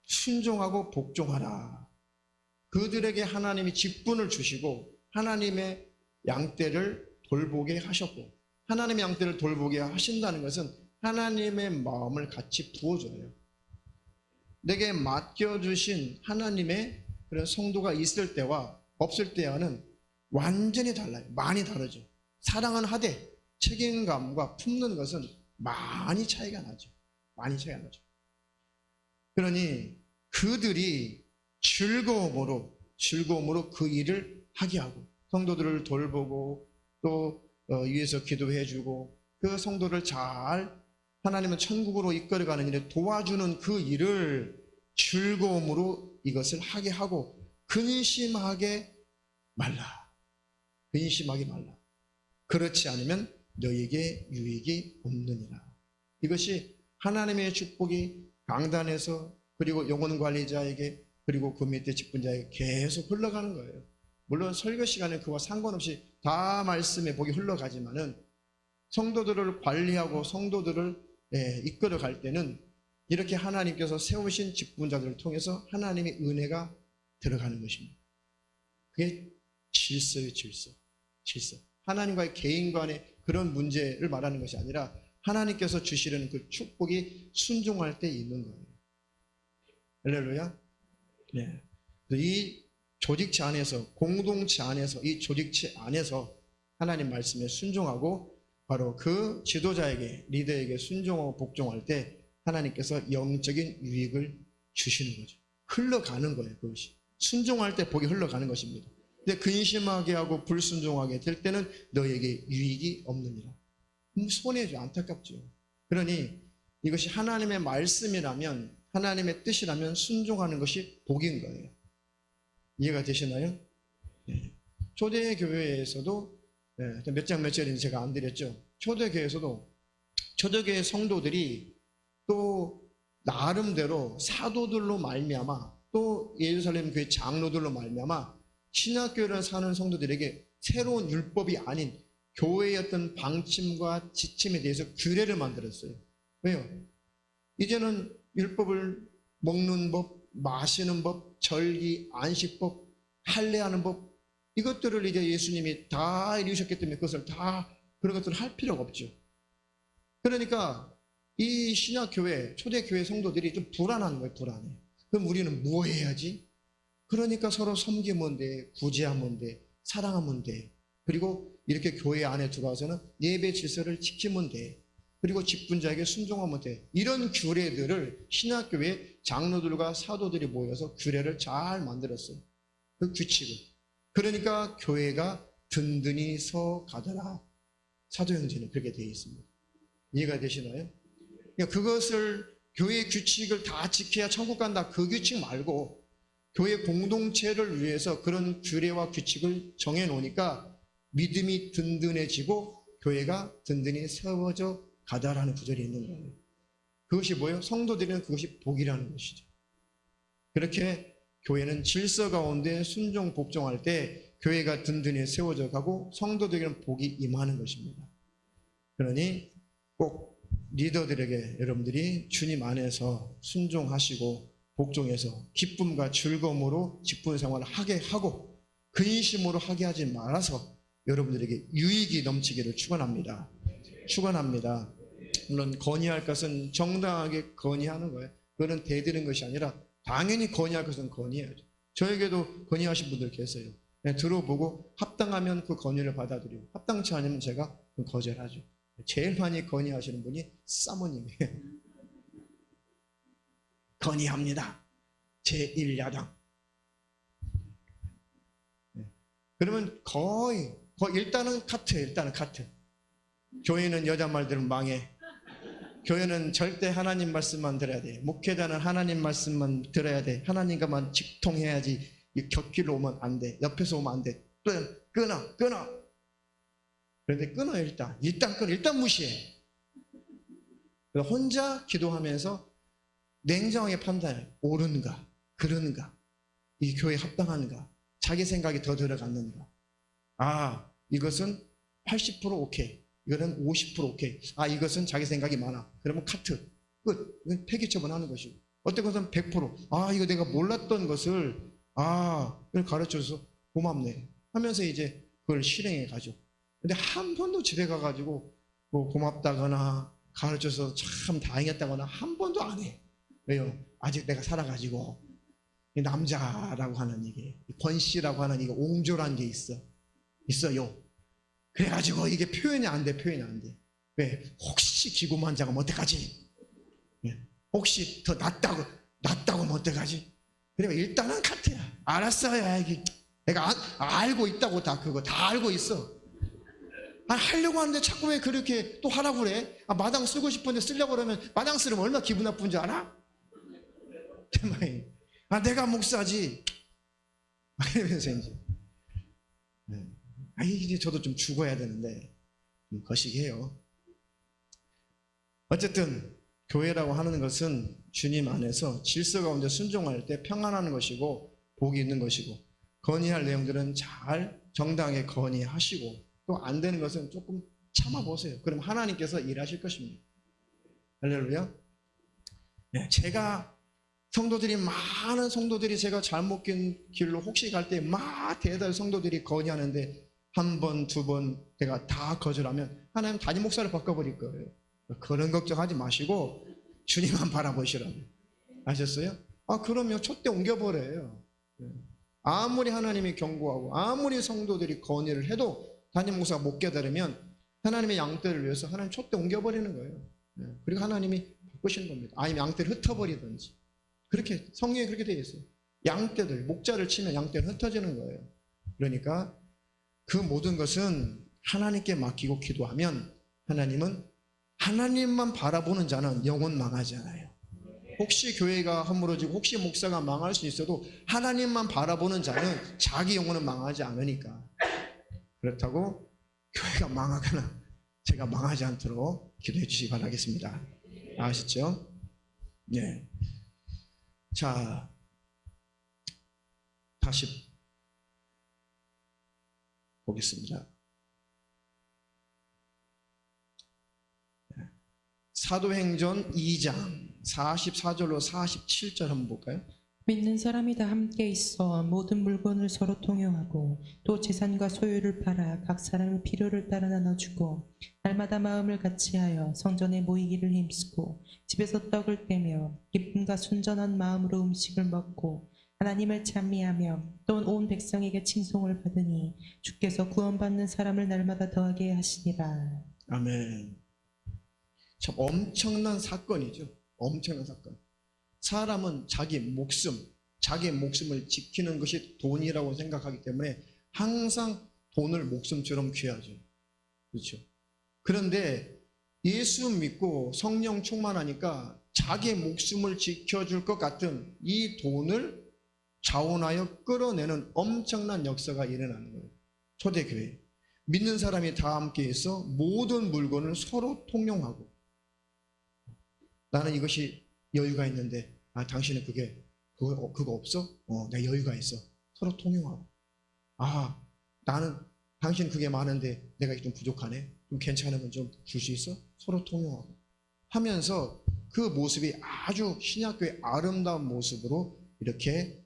순종하고 복종하라. 그들에게 하나님이 직분을 주시고 하나님의 양떼를 돌보게 하셨고, 하나님의 양떼를 돌보게 하신다는 것은 하나님의 마음을 같이 부어줘요. 내게 맡겨주신 하나님의 그런 성도가 있을 때와 없을 때와는 완전히 달라요. 많이 다르죠. 사랑은 하되 책임감과 품는 것은 많이 차이가 나죠. 많이 차이가 나죠. 그러니 그들이 즐거움으로 그 일을 하게 하고 성도들을 돌보고 또 위에서 기도해주고 그 성도를 잘 하나님은 천국으로 이끌어가는 일에 도와주는 그 일을 즐거움으로 이것을 하게 하고 근심하게 말라. 근심하게 말라. 그렇지 않으면 너에게 유익이 없느니라. 이것이 하나님의 축복이 강단에서 그리고 영혼 관리자에게 그리고 그 밑에 직분자에게 계속 흘러가는 거예요. 물론 설교 시간에 그와 상관없이 다 말씀에 복이 흘러가지만은 성도들을 관리하고 성도들을 이끌어갈 때는 이렇게 하나님께서 세우신 직분자들을 통해서 하나님의 은혜가 들어가는 것입니다. 그게 질서예요, 질서. 하나님과의 개인 간의 그런 문제를 말하는 것이 아니라 하나님께서 주시려는 그 축복이 순종할 때 있는 거예요. 할렐루야. 네. 이 조직체 안에서, 공동체 안에서, 이 조직체 안에서 하나님 말씀에 순종하고 바로 그 지도자에게, 리더에게 순종하고 복종할 때 하나님께서 영적인 유익을 주시는 거죠. 흘러가는 거예요, 그것이. 순종할 때 복이 흘러가는 것입니다. 근데 근심하게 하고 불순종하게 될 때는 너에게 유익이 없느니라. 손해죠. 안타깝죠. 그러니 이것이 하나님의 말씀이라면, 하나님의 뜻이라면 순종하는 것이 복인 거예요. 이해가 되시나요? 네. 초대교회에서도 몇 장 몇 절인지 제가 안 드렸죠. 초대교회에서도 초대교회 성도들이 또 나름대로 사도들로 말미암아 또 예루살렘 교회 장로들로 말미암아 신약교회를 사는 성도들에게 새로운 율법이 아닌 교회의 어떤 방침과 지침에 대해서 규례를 만들었어요. 왜요? 이제는 율법을 먹는 법, 마시는 법, 절기, 안식법, 할례하는 법 이것들을 이제 예수님이 다 이루셨기 때문에 그것을 다 그런 것들을 할 필요가 없죠. 그러니까 이 신약교회, 초대교회 성도들이 좀 불안한 거예요. 불안해. 그럼 우리는 뭐 해야지? 그러니까 서로 섬기면 돼, 구제하면 돼, 사랑하면 돼. 그리고 이렇게 교회 안에 들어와서는 예배 질서를 지키면 돼. 그리고 직분자에게 순종하면 돼. 이런 규례들을 신학교회 장로들과 사도들이 모여서 규례를 잘 만들었어요. 그 규칙을. 그러니까 교회가 든든히 서 가더라. 사도행전에 그렇게 되어 있습니다. 이해가 되시나요? 그러니까 그것을 교회 규칙을 다 지켜야 천국 간다. 그 규칙 말고 교회 공동체를 위해서 그런 규례와 규칙을 정해 놓으니까 믿음이 든든해지고 교회가 든든히 세워져 가다라는 구절이 있는 거예요. 그것이 뭐예요? 성도들은 그것이 복이라는 것이죠. 그렇게 교회는 질서 가운데 순종 복종할 때 교회가 든든히 세워져 가고 성도들에게는 복이 임하는 것입니다. 그러니 꼭 리더들에게 여러분들이 주님 안에서 순종하시고 복종해서 기쁨과 즐거움으로 직분 생활을 하게 하고 근심으로 하게 하지 말아서 여러분들에게 유익이 넘치기를 축원합니다. 축원합니다. 물론 건의할 것은 정당하게 건의하는 거예요. 그거는 대드는 것이 아니라 당연히 건의할 것은 건의해야죠. 저에게도 건의하신 분들 계세요. 그냥 들어보고 합당하면 그 건의를 받아들이고 합당치 않으면 제가 거절하죠. 제일 많이 건의하시는 분이 사모님이에요. 건의합니다. 제1야당. 그러면 거의 일단은 카트예요. 일단은 카트. 교회는 여자 말들은 망해. 교회는 절대 하나님 말씀만 들어야 돼. 목회자는 하나님 말씀만 들어야 돼. 하나님과만 직통해야지. 곁길로 오면 안 돼. 옆에서 오면 안 돼. 또 끊어. 그런데 끊어 일단 끊어. 일단 무시해. 혼자 기도하면서 냉정하게 판단해. 옳은가? 그런가? 이 교회에 합당한가? 자기 생각이 더 들어갔는가? 아, 이것은 80% 오케이. 이거는 50% 오케이. 아, 이것은 자기 생각이 많아. 그러면 카트. 끝. 이건 폐기 처분하는 것이고. 어떤 것은 100%. 아, 이거 내가 몰랐던 것을, 이걸 가르쳐줘서 고맙네. 하면서 이제 그걸 실행해 가죠. 근데 한 번도 집에 가가지고 뭐 고맙다거나 가르쳐서 참 다행했다거나 한 번도 안 해. 왜요? 아직 내가 살아가지고. 이 남자라고 하는 이게, 권씨라고 하는 이게 옹졸한 게 있어요. 그래가지고 이게 표현이 안 돼. 왜? 혹시 기고만장하면 어떡하지? 혹시 더 낫다고 하면 어떡하지? 그러니까 일단은 카트야. 알았어요. 내가 알고 있다고 다 그거 다 알고 있어. 하려고 하는데 자꾸 왜 그렇게 또 하라고 그래? 마당 쓰고 싶은데 쓰려고 그러면 마당 쓰려면 얼마나 기분 나쁜 줄 알아? 내가 목사지. 이러면서 이제 이제 저도 좀 죽어야 되는데 거시기해요. 어쨌든 교회라고 하는 것은 주님 안에서 질서 가운데 순종할 때 평안한 것이고 복이 있는 것이고, 건의할 내용들은 잘 정당하게 건의하시고, 또 안 되는 것은 조금 참아보세요. 그럼 하나님께서 일하실 것입니다. 할렐루야. 제가 많은 성도들이 제가 잘못 긴 길로 혹시 갈 때 대다수 성도들이 건의하는데 한 번, 두 번 내가 다 거절하면 하나님 담임 목사를 바꿔버릴 거예요. 그런 걱정하지 마시고 주님만 바라보시라고. 아셨어요? 그러면 촛대 옮겨버려요. 아무리 하나님이 경고하고 아무리 성도들이 건의를 해도 담임 목사가 못 깨달으면 하나님의 양떼를 위해서 하나님 촛대 옮겨버리는 거예요. 그리고 하나님이 바꾸시는 겁니다. 아니면 양떼를 흩어버리든지. 그렇게 성경에 그렇게 되어 있어요. 양떼들, 목자를 치면 양떼는 흩어지는 거예요. 그러니까 그 모든 것은 하나님께 맡기고 기도하면 하나님은, 하나님만 바라보는 자는 영원 망하지 않아요. 혹시 교회가 허물어지고 혹시 목사가 망할 수 있어도 하나님만 바라보는 자는 자기 영혼은 망하지 않으니까. 그렇다고 교회가 망하거나 제가 망하지 않도록 기도해 주시기 바라겠습니다. 아시죠? 네. 자, 다시 보겠습니다. 사도행전 2장 44절로 47절 한번 볼까요?
믿는 사람이 다 함께 있어 모든 물건을 서로 통용하고 또 재산과 소유를 팔아 각 사람의 필요를 따라 나눠주고 날마다 마음을 같이하여 성전에 모이기를 힘쓰고 집에서 떡을 떼며 기쁨과 순전한 마음으로 음식을 먹고 하나님을 찬미하며 또 온 백성에게 칭송을 받으니 주께서 구원받는 사람을 날마다 더하게 하시니라.
아멘. 참 엄청난 사건이죠. 엄청난 사건. 사람은 자기 목숨을 지키는 것이 돈이라고 생각하기 때문에 항상 돈을 목숨처럼 귀하죠. 그렇죠. 그런데 예수 믿고 성령 충만하니까 자기 목숨을 지켜줄 것 같은 이 돈을 자원하여 끌어내는 엄청난 역사가 일어나는 거예요. 초대교회. 믿는 사람이 다 함께 있어 모든 물건을 서로 통용하고, 나는 이것이 여유가 있는데 당신은 그거 없어? 내가 여유가 있어. 서로 통용하고. 나는 당신 그게 많은데 내가 좀 부족하네. 좀 괜찮으면 좀 줄 수 있어? 서로 통용하고 하면서 그 모습이 아주 신약교의 아름다운 모습으로 이렇게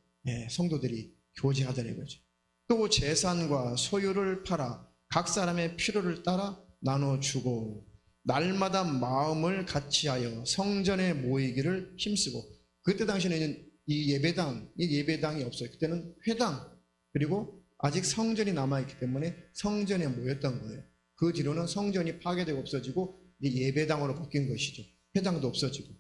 성도들이 교제하더라는 거죠. 또 재산과 소유를 팔아 각 사람의 필요를 따라 나눠주고 날마다 마음을 같이하여 성전에 모이기를 힘쓰고, 그때 당시에는 이 예배당이 없어요. 그때는 회당, 그리고 아직 성전이 남아있기 때문에 성전에 모였던 거예요. 그 뒤로는 성전이 파괴되고 없어지고 예배당으로 바뀐 것이죠. 회당도 없어지고.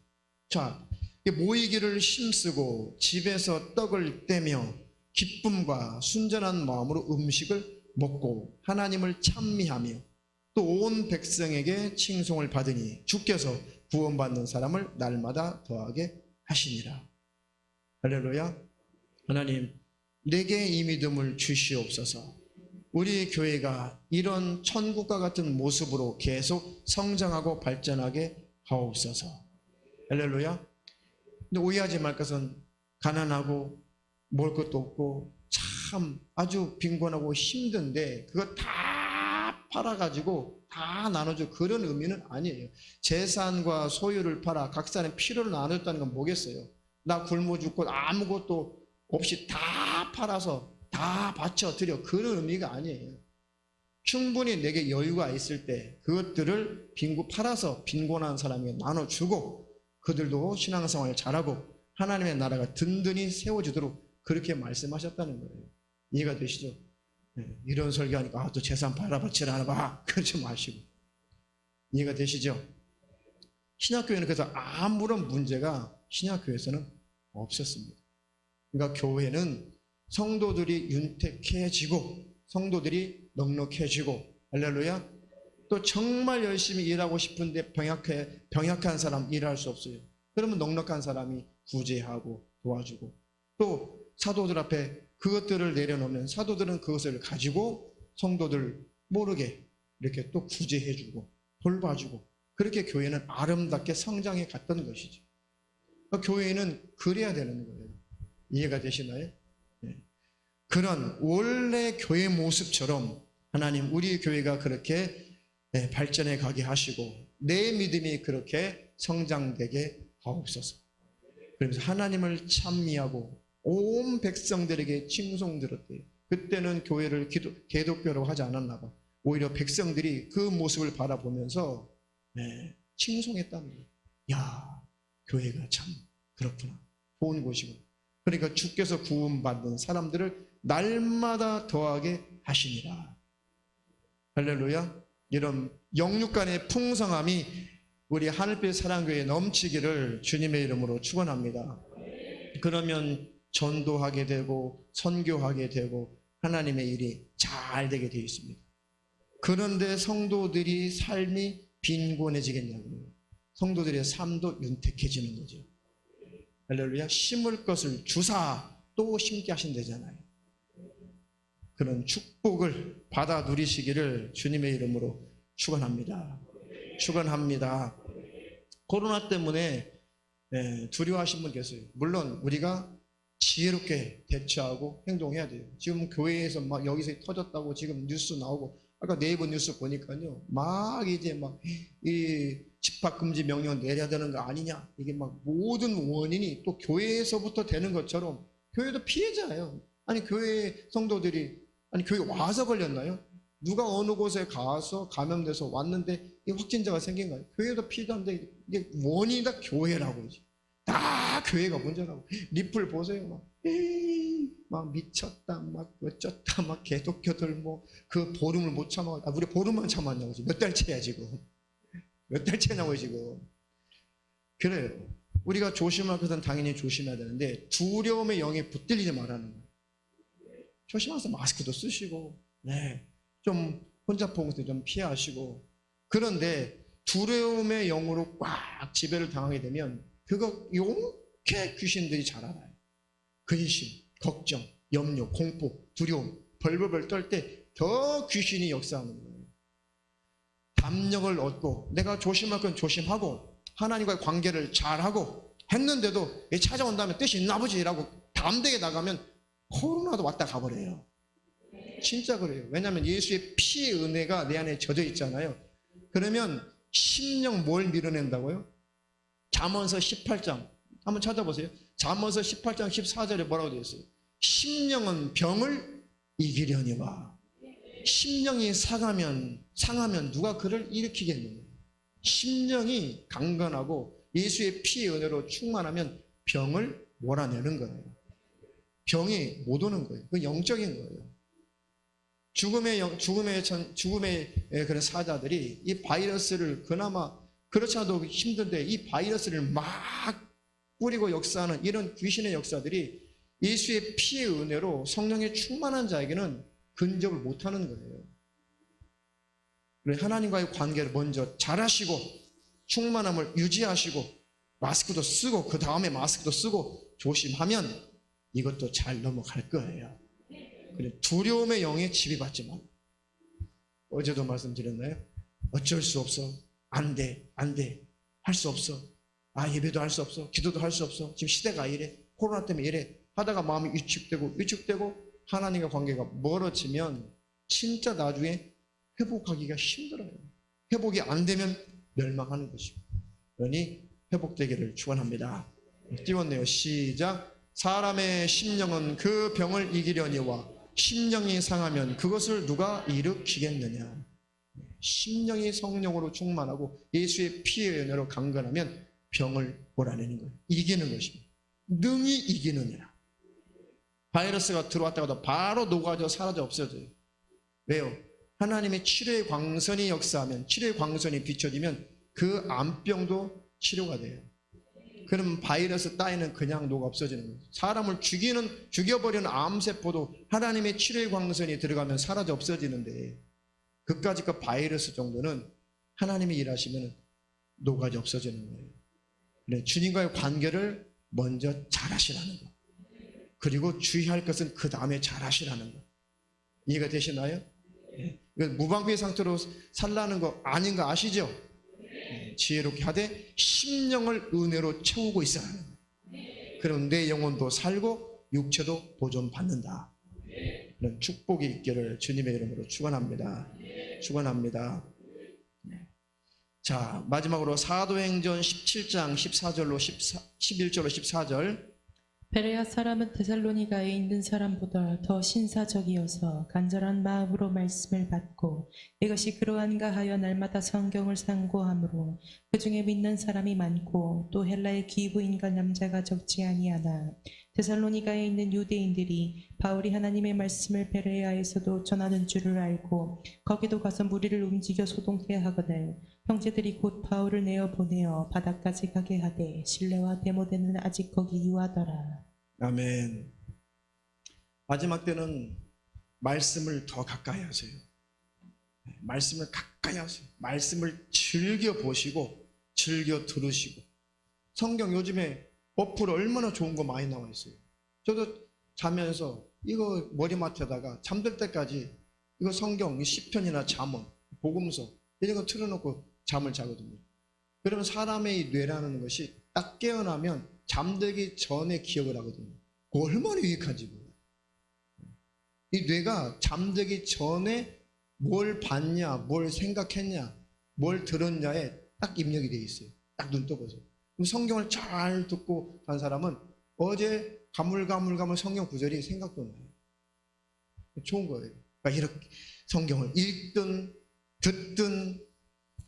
자, 모이기를 힘쓰고 집에서 떡을 떼며 기쁨과 순전한 마음으로 음식을 먹고 하나님을 찬미하며 또 온 백성에게 칭송을 받으니 주께서 구원받는 사람을 날마다 더하게 하시니라. 할렐루야. 하나님, 내게 이 믿음을 주시옵소서. 우리 교회가 이런 천국과 같은 모습으로 계속 성장하고 발전하게 하옵소서. 할렐루야. 근데 오해하지 말 것은 가난하고 먹을 것도 없고 참 아주 빈곤하고 힘든데 그거 다 팔아가지고 다 나눠줘, 그런 의미는 아니에요. 재산과 소유를 팔아 각 사람의 필요를 나눠줬다는 건 뭐겠어요? 나 굶어 죽고 아무것도 없이 다 팔아서 다 바쳐드려, 그런 의미가 아니에요. 충분히 내게 여유가 있을 때 그것들을 팔아서 빈곤한 사람에게 나눠주고 그들도 신앙생활을 잘하고 하나님의 나라가 든든히 세워지도록 그렇게 말씀하셨다는 거예요. 이해가 되시죠? 이런 설교하니까 또 재산 팔아바치라 봐, 그러지 마시고. 이해가 되시죠? 신약교회는 그래서 아무런 문제가 신약교회에서는 없었습니다. 그러니까 교회는 성도들이 윤택해지고 성도들이 넉넉해지고, 할렐루야. 또 정말 열심히 일하고 싶은데 병약한 사람 일할 수 없어요. 그러면 넉넉한 사람이 구제하고 도와주고, 또 사도들 앞에 그것들을 내려놓으면 사도들은 그것을 가지고 성도들 모르게 이렇게 또 구제해주고 돌봐주고, 그렇게 교회는 아름답게 성장해 갔던 것이죠. 교회는 그래야 되는 거예요. 이해가 되시나요? 네. 그런 원래 교회 모습처럼 하나님 우리 교회가 그렇게 발전해 가게 하시고 내 믿음이 그렇게 성장되게 하옵소서. 그러면서 하나님을 찬미하고 온 백성들에게 칭송 들었대요. 그때는 교회를 기독교라고 하지 않았나 봐. 오히려 백성들이 그 모습을 바라보면서 칭송했다는 거예요. 야, 교회가 참 그렇구나. 좋은 곳이구나. 그러니까 주께서 구원받는 사람들을 날마다 더하게 하시니라. 할렐루야. 이런 영육 간의 풍성함이 우리 하늘빛 사랑교회에 넘치기를 주님의 이름으로 축원합니다. 그러면 전도하게 되고 선교하게 되고 하나님의 일이 잘 되게 되어 있습니다. 그런데 성도들이 삶이 빈곤해지겠냐고요. 성도들의 삶도 윤택해지는 거죠. 할렐루야. 심을 것을 주사 또 심게 하신다잖아요. 그런 축복을 받아 누리시기를 주님의 이름으로 축원합니다. 축원합니다. 코로나 때문에 두려워하신 분 계세요. 물론 우리가 지혜롭게 대처하고 행동해야 돼요. 지금 교회에서 막 여기서 터졌다고 지금 뉴스 나오고, 아까 네이버 뉴스 보니까요, 막 이제 막 이 집합 금지 명령 내려야 되는 거 아니냐, 이게 막 모든 원인이 또 교회에서부터 되는 것처럼 교회도 피해자예요. 아니 교회 성도들이 교회 와서 걸렸나요? 누가 어느 곳에 가서 감염돼서 왔는데 이 확진자가 생긴 거예요. 교회도 피해자인데 이게 원인이 다 교회라고. 다 교회가 문제라고. 리플 보세요. 막 미쳤다, 막 어쩌다, 막 개독교들 뭐 그 보름을 못 참아. 우리 보름만 참았냐고. 몇 달째야 지금. 몇 달째냐고 지금. 그래요. 우리가 조심할 것은 당연히 조심해야 되는데 두려움의 영에 붙들리지 말라는 거예요. 조심하세요. 마스크도 쓰시고, 좀 혼자 보는 때 좀 피하시고. 그런데 두려움의 영으로 꽉 지배를 당하게 되면 그거 용케 귀신들이 잘 알아요. 근심, 걱정, 염려, 공포, 두려움, 벌벌벌 떨 때 더 귀신이 역사하는 거예요. 담력을 얻고 내가 조심할 건 조심하고 하나님과의 관계를 잘하고 했는데도 찾아온다면 뜻이 있나 보지라고 담대하게 나가면 코로나도 왔다 가버려요. 진짜 그래요. 왜냐하면 예수의 피의 은혜가 내 안에 젖어 있잖아요. 그러면 심령 뭘 밀어낸다고요? 잠언서 18장 한번 찾아보세요. 잠언서 18장 14절에 뭐라고 되어 있어요? 심령은 병을 이기려니와. 심령이 상하면 누가 그를 일으키겠느냐. 심령이 강건하고 예수의 피의 은혜로 충만하면 병을 몰아내는 거예요. 병이 못 오는 거예요. 그건 영적인 거예요. 죽음의 그런 사자들이 이 바이러스를 그나마 그렇지 않아도 힘든데 이 바이러스를 막 뿌리고 역사하는 이런 귀신의 역사들이 예수의 피의 은혜로 성령의 충만한 자에게는 근접을 못하는 거예요. 하나님과의 관계를 먼저 잘하시고 충만함을 유지하시고 마스크도 쓰고 그 다음에 마스크도 쓰고 조심하면 이것도 잘 넘어갈 거예요. 두려움의 영에 지배받지 말고. 어제도 말씀드렸나요? 어쩔 수 없어. 안 돼. 할 수 없어. 예배도 할 수 없어. 기도도 할 수 없어. 지금 시대가 이래. 코로나 때문에 이래. 하다가 마음이 위축되고 하나님과 관계가 멀어지면 진짜 나중에 회복하기가 힘들어요. 회복이 안 되면 멸망하는 것이고. 그러니 회복되기를 축원합니다. 띄웠네요. 시작. 사람의 심령은 그 병을 이기려니와 심령이 상하면 그것을 누가 일으키겠느냐. 심령이 성령으로 충만하고 예수의 피의 은혜로 강건하면 병을 몰아내는 거예요. 이기는 것입니다. 능히 이기느니라. 바이러스가 들어왔다가도 바로 녹아져 사라져 없어져요. 왜요? 하나님의 치료의 광선이 역사하면, 치료의 광선이 비춰지면 그 암병도 치료가 돼요. 그럼 바이러스 따위는 그냥 녹아 없어지는 거예요. 사람을 죽여버리는 암세포도 하나님의 치료의 광선이 들어가면 사라져 없어지는데, 그까짓 그 바이러스 정도는 하나님이 일하시면 녹아져 없어지는 거예요. 네, 주님과의 관계를 먼저 잘하시라는 거. 그리고 주의할 것은 그 다음에 잘하시라는 거. 이해가 되시나요? 네. 무방비의 상태로 살라는 거 아닌 거 아시죠? 네, 지혜롭게 하되 심령을 은혜로 채우고 있어야 하는 거예요. 그럼 내 영혼도 살고 육체도 보존받는다. 그런 축복이 있기를 주님의 이름으로 축원합니다. 축원합니다. 자, 마지막으로 사도행전 17장 14절로 11절로 14절.
베레아 사람은 데살로니가에 있는 사람보다 더 신사적이어서 간절한 마음으로 말씀을 받고 이것이 그러한가 하여 날마다 성경을 상고하므로 그 중에 믿는 사람이 많고 또 헬라의 귀부인과 남자가 적지 아니하나 데살로니가에 있는 유대인들이 바울이 하나님의 말씀을 베레아에서도 전하는 줄을 알고 거기도 가서 무리를 움직여 소동케 하거늘 형제들이 곧 바울을 내어 보내어 바다까지 가게 하되 실레와 데모데는 아직 거기 유하더라.
아멘. 마지막 때는 말씀을 더 가까이 하세요. 말씀을 가까이 하세요. 말씀을 즐겨 보시고 즐겨 들으시고. 성경 요즘에 어플 얼마나 좋은 거 많이 나와 있어요. 저도 자면서 이거 머리맡에다가 잠들 때까지 이거 성경 시편이나 잠언, 복음서 이런 거 틀어놓고 잠을 자거든요. 그러면 사람의 뇌라는 것이 딱 깨어나면 잠들기 전에 기억을 하거든요. 그거 얼마나 유익한지 몰라요. 이 뇌가 잠들기 전에 뭘 봤냐, 뭘 생각했냐, 뭘 들었냐에 딱 입력이 돼 있어요. 딱 눈 떠보세요. 그럼 성경을 잘 듣고 간 사람은 어제 가물가물 성경 구절이 생각도 나요. 좋은 거예요. 그러니까 이렇게 성경을 읽든 듣든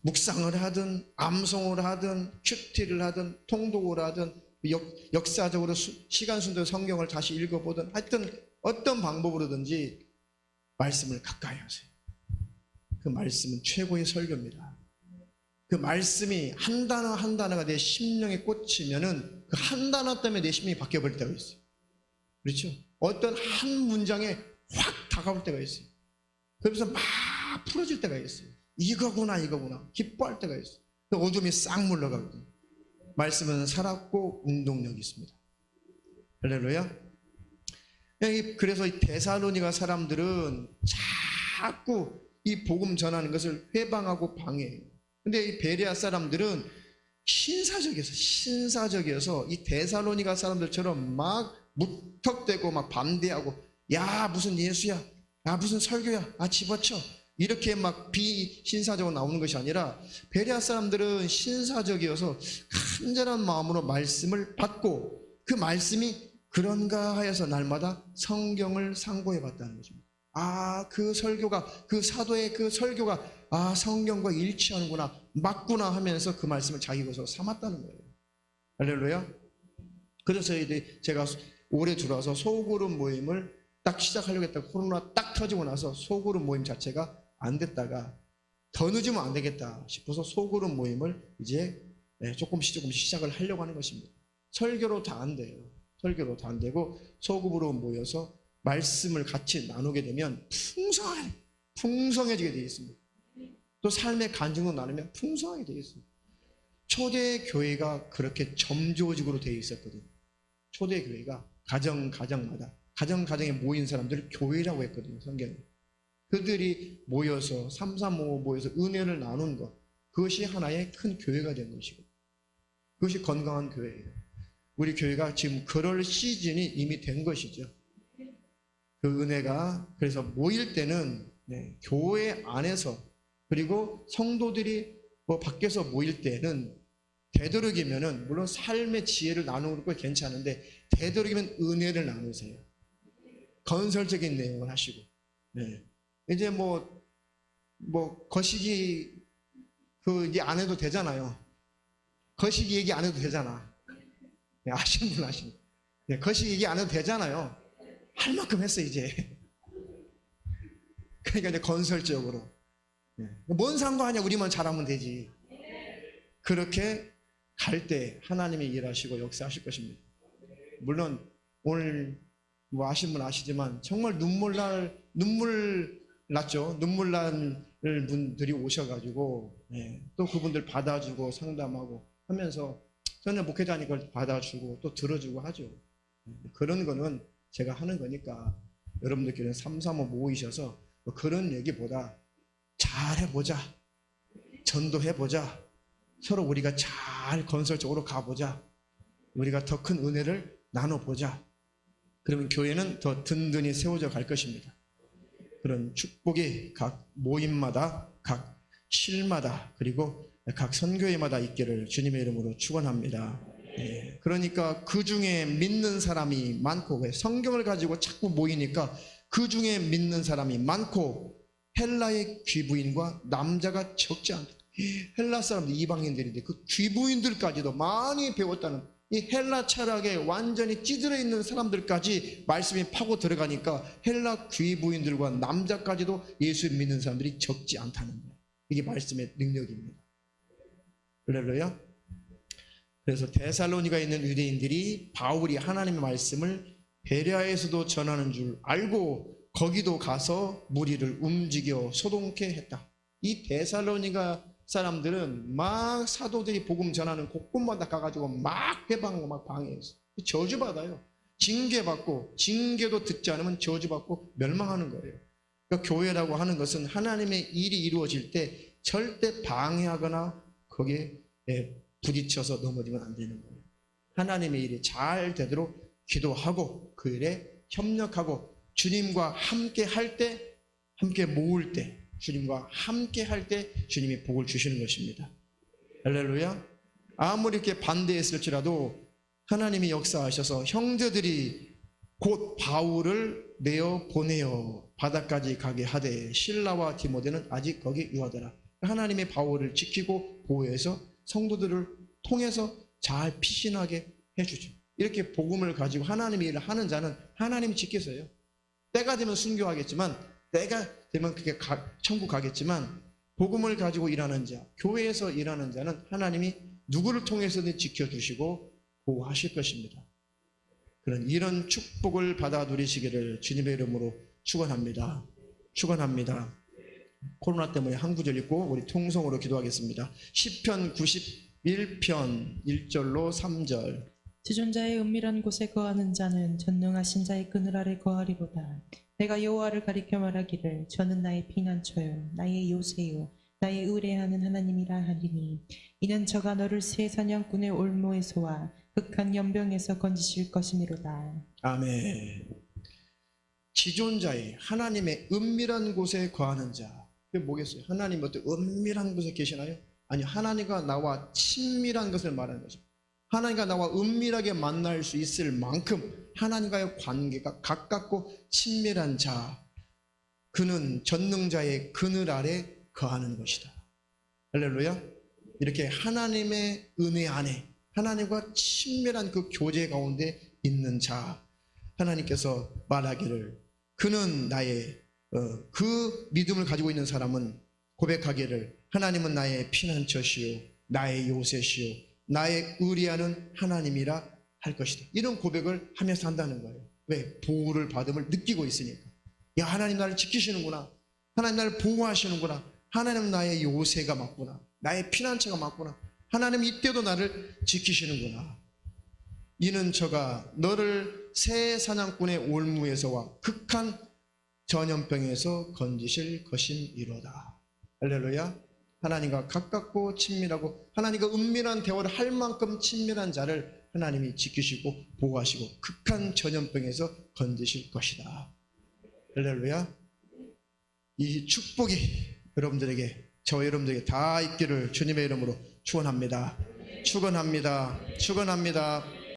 묵상을 하든 암송을 하든 큐티를 하든 통독을 하든 역사적으로 시간 순대로 성경을 다시 읽어보든 하여튼 어떤 방법으로든지 말씀을 가까이 하세요. 그 말씀은 최고의 설교입니다. 그 말씀이 한 단어 한 단어가 내 심령에 꽂히면은 그 한 단어 때문에 내 심령이 바뀌어버릴 때가 있어요. 그렇죠? 어떤 한 문장에 확 다가올 때가 있어요. 그러면서 막 풀어질 때가 있어요. 이거구나 기뻐할 때가 있어요. 어둠이 싹 물러가거든요. 말씀은 살았고 운동력이 있습니다. 할렐루야. 그래서 이 데살로니가 사람들은 자꾸 이 복음 전하는 것을 회방하고 방해해요. 근데 이 베레아 사람들은 신사적이어서 이 데살로니가 사람들처럼 막 무턱대고 막 반대하고, 야 무슨 예수야, 야 무슨 설교야, 집어쳐, 이렇게 막 비신사적으로 나오는 것이 아니라 베레아 사람들은 신사적이어서 간절한 마음으로 말씀을 받고 그 말씀이 그런가 하여서 날마다 성경을 상고해 봤다는 것입니다. 그 설교가, 그 사도의 그 설교가 성경과 일치하는구나, 맞구나 하면서 그 말씀을 자기 것으로 삼았다는 거예요. 할렐루야. 그래서 제가 올해 들어와서 소그룹 모임을 딱 시작하려고 했다가 코로나 딱 터지고 나서 소그룹 모임 자체가 안 됐다가 더 늦으면 안 되겠다 싶어서 소그룹 모임을 이제 조금씩 시작을 하려고 하는 것입니다. 설교로 다 안 돼요. 설교로 다 안 되고 소그룹으로 모여서 말씀을 같이 나누게 되면 풍성해지게 되어 있습니다. 또 삶의 간증도 나누면 풍성하게 되어 있습니다. 초대 교회가 그렇게 점조직으로 되어 있었거든요. 초대 교회가 가정마다 가정에 모인 사람들을 교회라고 했거든요. 성경에. 그들이 모여서 335 모여서 은혜를 나눈 것, 그것이 하나의 큰 교회가 된 것이고, 그것이 건강한 교회예요. 우리 교회가 지금 그럴 시즌이 이미 된 것이죠. 그 은혜가, 그래서 모일 때는 교회 안에서, 그리고 성도들이 밖에서 모일 때는 되도록이면은, 물론 삶의 지혜를 나누는 거 괜찮은데 되도록이면 은혜를 나누세요. 건설적인 내용을 하시고. 이제 거시기 얘기 안 해도 되잖아요. 거시기 얘기 안 해도 되잖아. 아시는 분 아시는. 거시기 얘기 안 해도 되잖아요. 할 만큼 했어 이제. 그러니까 이제 건설적으로. 뭔 상관이야, 우리만 잘하면 되지. 그렇게 갈 때 하나님이 일하시고 역사하실 것입니다. 물론 오늘 뭐 아시는 분 아시지만 정말 눈물 났죠. 눈물 날 분들이 오셔가지고 또 그분들 받아주고 상담하고 하면서 저는 목회자니까 받아주고 또 들어주고 하죠. 그런 거는 제가 하는 거니까 여러분들끼리는 삼삼오 모이셔서 그런 얘기보다 잘해보자, 전도해보자, 서로 우리가 잘 건설적으로 가보자, 우리가 더 큰 은혜를 나눠보자. 그러면 교회는 더 든든히 세워져 갈 것입니다. 그런 축복이 각 모임마다, 각 실마다, 그리고 각 선교회마다 있기를 주님의 이름으로 축원합니다. 그러니까 그 중에 믿는 사람이 많고, 성경을 가지고 자꾸 모이니까 그 중에 믿는 사람이 많고, 헬라의 귀부인과 남자가 적지 않다. 헬라 사람들 이방인들인데 그 귀부인들까지도 많이 배웠다는, 이 헬라 철학에 완전히 찌들어 있는 사람들까지 말씀이 파고 들어가니까 헬라 귀부인들과 남자까지도 예수 믿는 사람들이 적지 않다는 거예요. 이게 말씀의 능력입니다. 할렐루야. 그래서 데살로니가에 있는 유대인들이 바울이 하나님의 말씀을 베레아에서도 전하는 줄 알고 거기도 가서 무리를 움직여 소동케 했다. 이 데살로니가 사람들은 막 사도들이 복음 전하는 곳곳마다 가가지고 막 해방하고 막 방해했어. 저주받아요. 징계받고, 징계도 듣지 않으면 저주받고 멸망하는 거예요. 그러니까 교회라고 하는 것은 하나님의 일이 이루어질 때 절대 방해하거나 거기에 부딪혀서 넘어지면 안 되는 거예요. 하나님의 일이 잘 되도록 기도하고 그 일에 협력하고 주님과 함께 할 때, 함께 모을 때, 주님과 함께 할 때 주님이 복을 주시는 것입니다. 할렐루야. 아무리 이렇게 반대했을지라도 하나님이 역사하셔서 형제들이 곧 바울을 내어 보내어 바다까지 가게 하되 실라와 디모데는 아직 거기 유하더라. 하나님이 바울을 지키고 보호해서 성도들을 통해서 잘 피신하게 해주죠. 이렇게 복음을 가지고 하나님의 일을 하는 자는 하나님이 지키세요. 때가 되면 순교하겠지만, 때가 되면 그게 천국 가겠지만, 복음을 가지고 일하는 자, 교회에서 일하는 자는 하나님이 누구를 통해서든 지켜주시고 보호하실 것입니다. 이런 축복을 받아 누리시기를 주님의 이름으로 축원합니다. 축원합니다. 코로나 때문에 한 구절 읽고 우리 통성으로 기도하겠습니다. 시편 91편 1절로 3절.
지존자의 은밀한 곳에 거하는 자는 전능하신 자의 그늘 아래 거하리로다. 내가 여호와를 가리켜 말하기를 저는 나의 피난처요 나의 요새요 나의 의뢰하는 하나님이라 하리니 이는 저가 너를 새 사냥꾼의 올무에서와 극한 연병에서 건지실 것이미로다.
아멘. 지존자의 하나님의 은밀한 곳에 거하는 자. 그게 뭐겠어요? 하나님 어떤 은밀한 곳에 계시나요? 아니, 하나님과 나와 친밀한 것을 말하는 거죠. 하나님과 나와 은밀하게 만날 수 있을 만큼 하나님과의 관계가 가깝고 친밀한 자, 그는 전능자의 그늘 아래 거하는 것이다. 할렐루야. 이렇게 하나님의 은혜 안에 하나님과 친밀한 그 교제 가운데 있는 자, 하나님께서 말하기를 그는 나의 그 믿음을 가지고 있는 사람은 고백하기를 하나님은 나의 피난처시요 나의 요새시요 나의 의리하는 하나님이라 할 것이다. 이런 고백을 하면서 한다는 거예요. 왜? 보호를 받음을 느끼고 있으니까. 야, 하나님 나를 지키시는구나. 하나님 나를 보호하시는구나. 하나님 나의 요새가 맞구나. 나의 피난처가 맞구나. 하나님 이때도 나를 지키시는구나. 이는 저가 너를 새 사냥꾼의 올무에서와 극한 전염병에서 건지실 것임이로다. 할렐루야. 하나님과 가깝고 친밀하고 하나님과 은밀한 대화를 할 만큼 친밀한 자를 하나님이 지키시고 보호하시고 극한 전염병에서 건지실 것이다. 할렐루야. 이 축복이 여러분들에게, 저와 여러분들에게 다 있기를 주님의 이름으로 축원합니다. 축원합니다. 축원합니다.